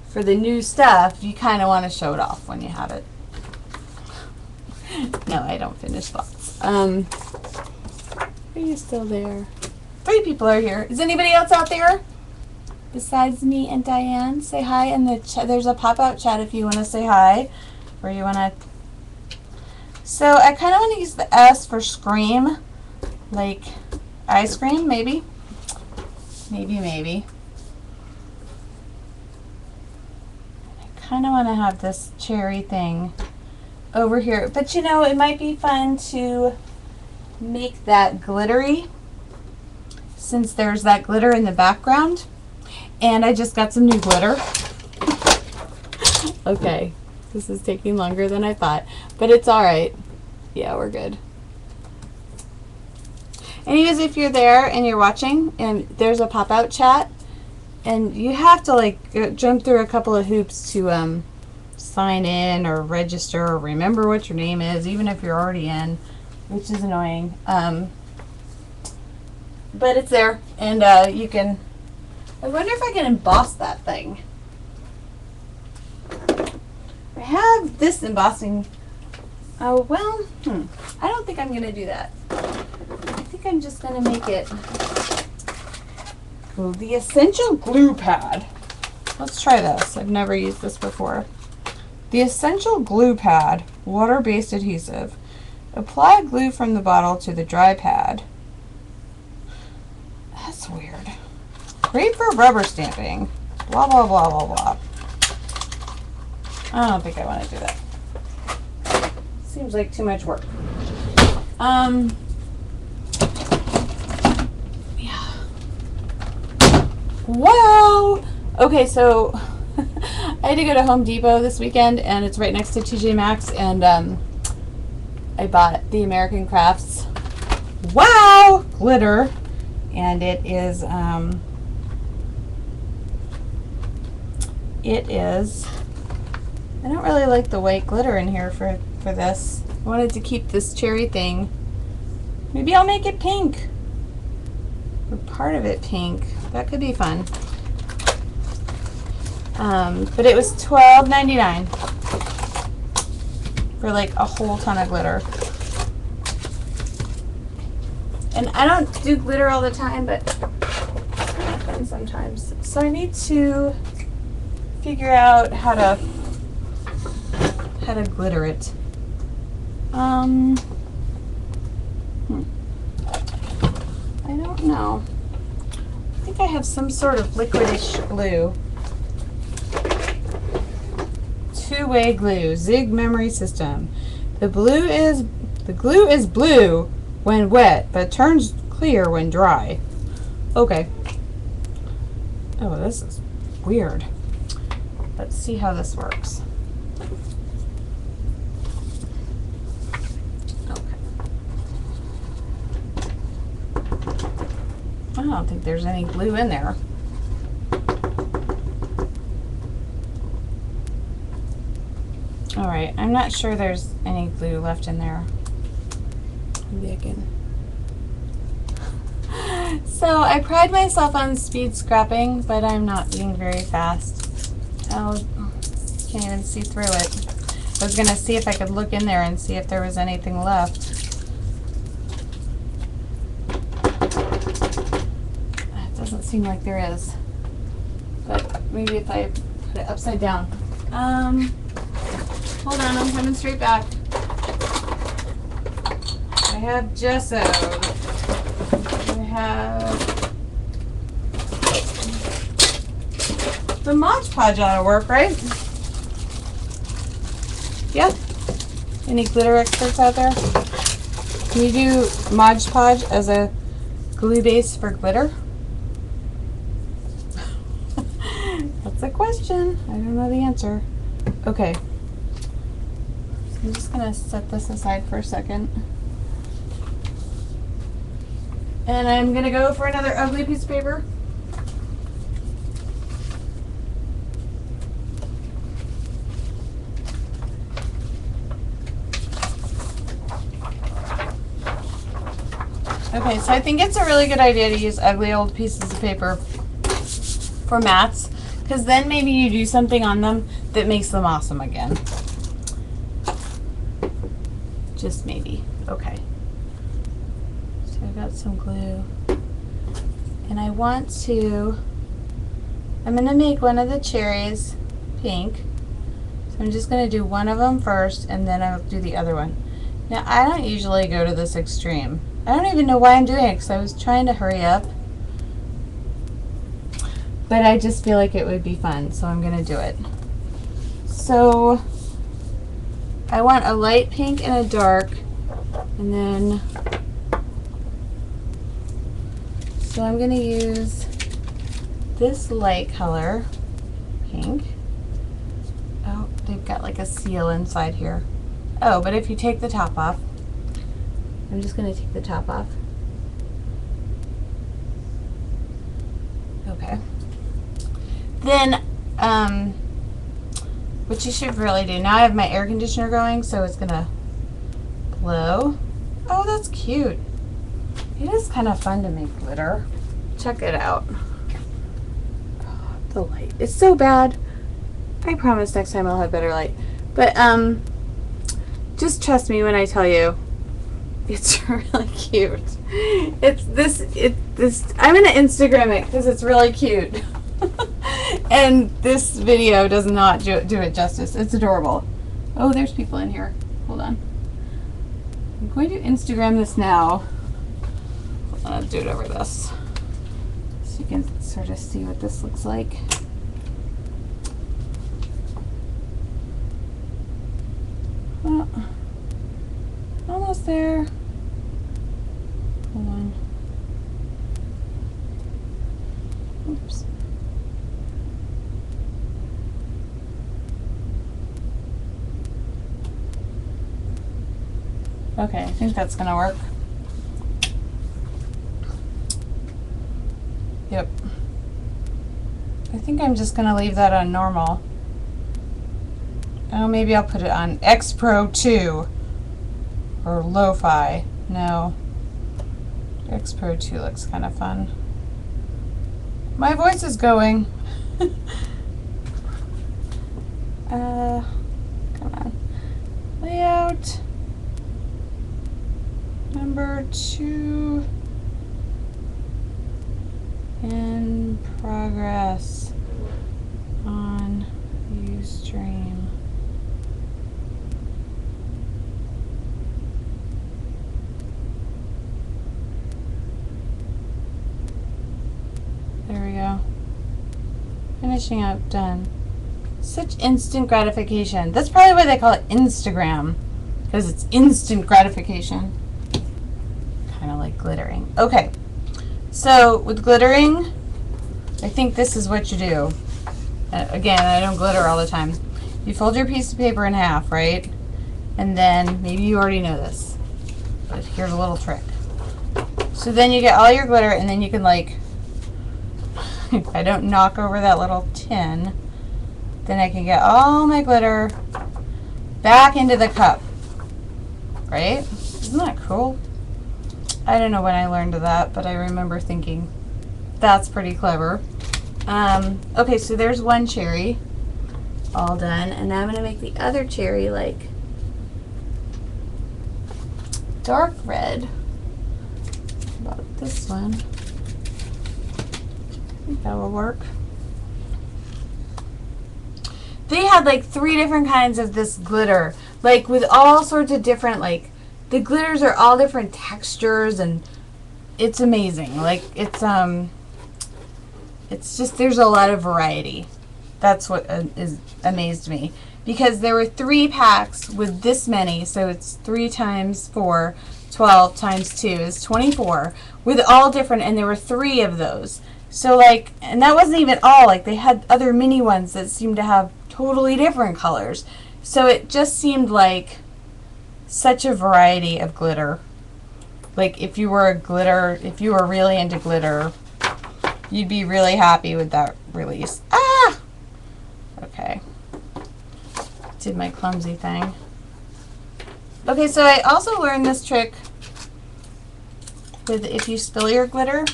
for the new stuff, you kind of want to show it off when you have it. No, I don't finish thoughts. Are you still there? 3 people are here. Is anybody else out there besides me and Diane? Say hi in the chat. There's a pop-out chat if you want to say hi, or you want to. So I kind of want to use the S for scream, like ice cream, maybe. Maybe. I kind of want to have this cherry thing over here, but you know, it might be fun to make that glittery since there's that glitter in the background. And I just got some new glitter. Okay, this is taking longer than I thought, but it's all right. Yeah, we're good. Anyways, if you're there and you're watching and there's a pop-out chat, and you have to like jump through a couple of hoops to sign in or register or remember what your name is, even if you're already in, which is annoying. But it's there, and you can. I wonder if I can emboss that thing. I have this embossing. Oh, well, I don't think I'm going to do that. I think I'm just going to make it the Essential Glue Pad. Let's try this. I've never used this before. The Essential Glue Pad, water-based adhesive. Apply glue from the bottle to the dry pad. That's weird. Great for rubber stamping. Blah, blah, blah, blah, blah. I don't think I want to do that. Seems like too much work. Yeah. Wow. Okay, so I had to go to Home Depot this weekend, and it's right next to TJ Maxx, and I bought the American Crafts Wow glitter, and it is I don't really like the white glitter in here for this. I wanted to keep this cherry thing. Maybe I'll make it pink, or part of it pink. That could be fun. But it was $12.99 for like a whole ton of glitter. And I don't do glitter all the time, but it's fun sometimes. So I need to figure out how to glitter it. I don't know. think I have some sort of liquidish glue. Two-way glue, Zig memory system. The glue is blue when wet, but turns clear when dry. Okay. Oh, this is weird. Let's see how this works. Okay. I don't think there's any glue in there. All right, I'm not sure there's any glue left in there. Maybe I can. So I pride myself on speed scrapping, but I'm not being very fast. Oh, can't even see through it. I was gonna see if I could look in there and see if there was anything left. It doesn't seem like there is, but maybe if I put it upside down. Hold on, I'm coming straight back. I have gesso. I have the Mod Podge ought to work, right? Yeah. Any glitter experts out there? Can you do Mod Podge as a glue base for glitter? That's a question. I don't know the answer. Okay. I'm just going to set this aside for a second. And I'm going to go for another ugly piece of paper. Okay, so I think it's a really good idea to use ugly old pieces of paper for mats, because then maybe you do something on them that makes them awesome again. Just maybe. Okay. So I've got some glue. And I want to, I'm going to make one of the cherries pink. So I'm just going to do one of them first, and then I'll do the other one. Now, I don't usually go to this extreme. I don't even know why I'm doing it, because I was trying to hurry up. But I just feel like it would be fun, so I'm going to do it. So I want a light pink and a dark, and then, so I'm going to use this light color, pink. Oh, they've got like a seal inside here. Oh, but if you take the top off, I'm just going to take the top off. Okay. Then, what you should really do, now I have my air conditioner going, so it's going to blow. Oh, that's cute. It is kind of fun to make glitter. Check it out. Oh, the light. It's so bad. I promise next time I'll have better light. But, just trust me when I tell you, it's really cute. It's this, I'm gonna Instagram it because it's really cute. And this video does not do it justice. It's adorable. Oh, there's people in here. Hold on. I'm going to Instagram this now. I'll do it over this, so you can sort of see what this looks like. Oh, almost there. Hold on. Oops. Okay, I think that's gonna work. Yep. I think I'm just gonna leave that on normal. Oh, maybe I'll put it on X Pro 2 or Lo-Fi. No. X Pro 2 looks kind of fun. My voice is going. Come on. Layout. Number 2. In progress on Ustream. Finishing up, done. Such instant gratification. That's probably why they call it Instagram, because it's instant gratification. Kind of like glittering. Okay, so with glittering, I think this is what you do. Again, I don't glitter all the time. You fold your piece of paper in half, right? And then, maybe you already know this, but here's a little trick. So then you get all your glitter, and then you can, like, if I don't knock over that little tin, then I can get all my glitter back into the cup, right? Isn't that cool? I don't know when I learned that, but I remember thinking that's pretty clever. Okay, so there's one cherry all done, and now I'm going to make the other cherry like dark red. About this one. I think that will work. They had like 3 different kinds of this glitter, like with all sorts of different, like the glitters are all different textures, and it's amazing. Like it's just, there's a lot of variety. That's what is amazed me, because there were 3 packs with this many, so it's 3 times 4, 12 times 2 is 24, with all different, and there were 3 of those. So like, and that wasn't even all, like they had other mini ones that seemed to have totally different colors. So it just seemed like such a variety of glitter. Like if you were really into glitter, you'd be really happy with that release. Ah! Okay. Did my clumsy thing. Okay, so I also learned this trick with, if you spill your glitter,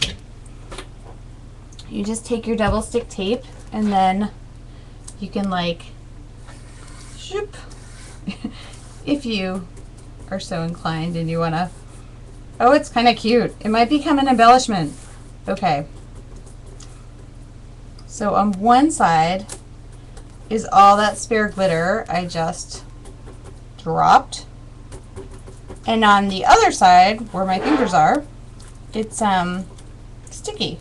you just take your double stick tape and then you can like shoop if you are so inclined and you want to. Oh, it's kind of cute. It might become an embellishment. Okay. So on one side is all that spare glitter I just dropped. And on the other side, where my fingers are, it's sticky.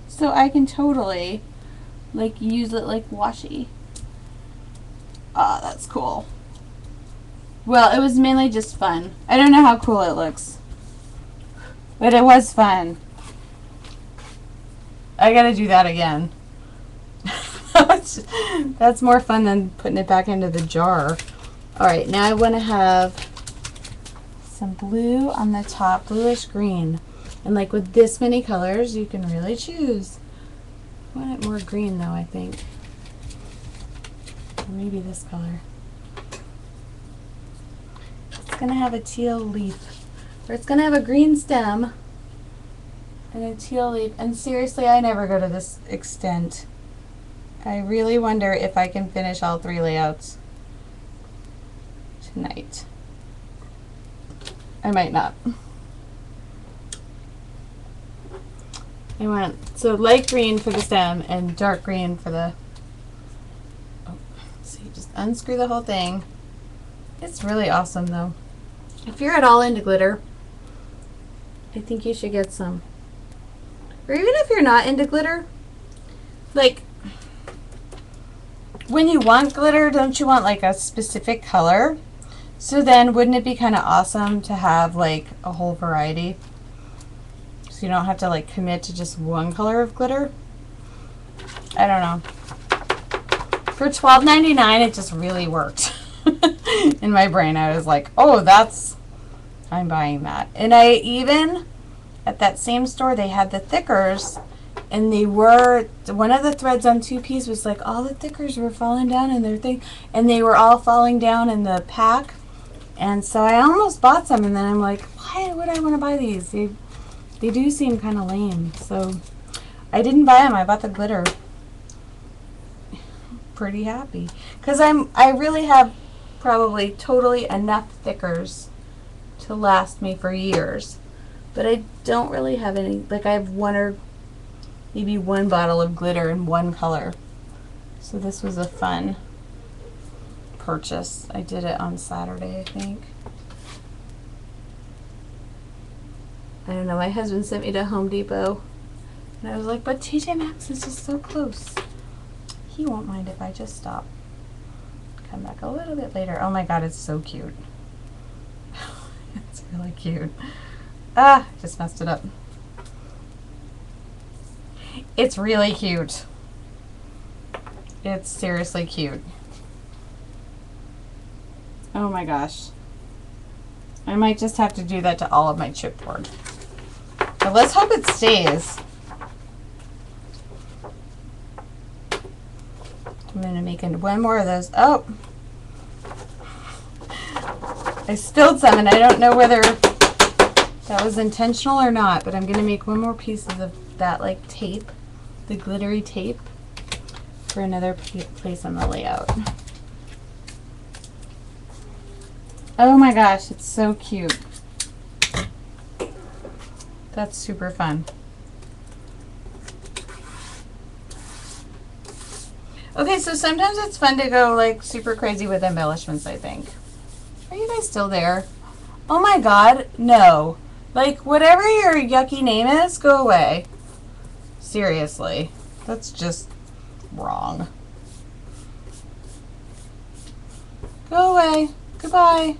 So I can totally like use it like washi. Ah, that's cool. Well, it was mainly just fun. I don't know how cool it looks, but it was fun. I gotta do that again. That's more fun than putting it back into the jar. Alright, now I want to have some blue on the top, bluish green. And like with this many colors, you can really choose. I want it more green though, I think. Or maybe this color. It's going to have a teal leaf. Or it's going to have a green stem and a teal leaf. And seriously, I never go to this extent. I really wonder if I can finish all 3 layouts tonight. I might not. I want so light green for the stem and dark green for the. Oh, so you just unscrew the whole thing. It's really awesome though. If you're at all into glitter, I think you should get some. Or even if you're not into glitter, like when you want glitter, don't you want like a specific color? So then wouldn't it be kind of awesome to have like a whole variety? So you don't have to like commit to just one color of glitter. I don't know. For $12.99 it just really worked. In my brain I was like, oh, I'm buying that. And I even, at that same store, they had the thickers, and they were, one of the threads on 2-piece was like all the thickers were falling down in their thing, and they were all falling down in the pack. And so I almost bought some, and then I'm like, why would I want to buy these? They do seem kind of lame. So I didn't buy them. I bought the glitter. Pretty happy. Because I really have probably totally enough thickers to last me for years. But I don't really have any, like I have one or maybe one bottle of glitter in one color. So this was a fun purchase. I did it on Saturday, I think. I don't know, my husband sent me to Home Depot And I was like, but TJ Maxx is just so close. He won't mind if I just stop. Come back a little bit later. Oh my god, it's so cute. It's really cute. Ah, just messed it up. It's really cute. It's seriously cute. Oh my gosh. I might just have to do that to all of my chipboard. But let's hope it stays. I'm going to make one more of those. Oh! I spilled some and I don't know whether that was intentional or not, but I'm going to make one more piece of that like tape, the glittery tape, for another place on the layout. Oh my gosh, it's so cute. That's super fun. Okay, so sometimes it's fun to go like super crazy with embellishments, I think. Are you guys still there? Oh my god, no. Like, whatever your yucky name is, go away. Seriously. That's just wrong. Go away. Goodbye.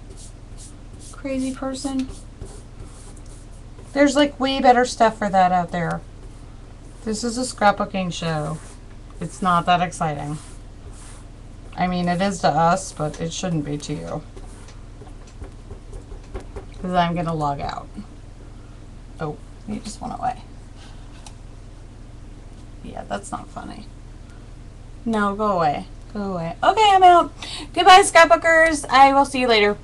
Crazy person. There's like way better stuff for that out there. This is a scrapbooking show. It's not that exciting. I mean, it is to us, but it shouldn't be to you. Because I'm going to log out. Oh, you just went away. Yeah, that's not funny. No, go away. Go away. Okay, I'm out. Goodbye, scrapbookers. I will see you later.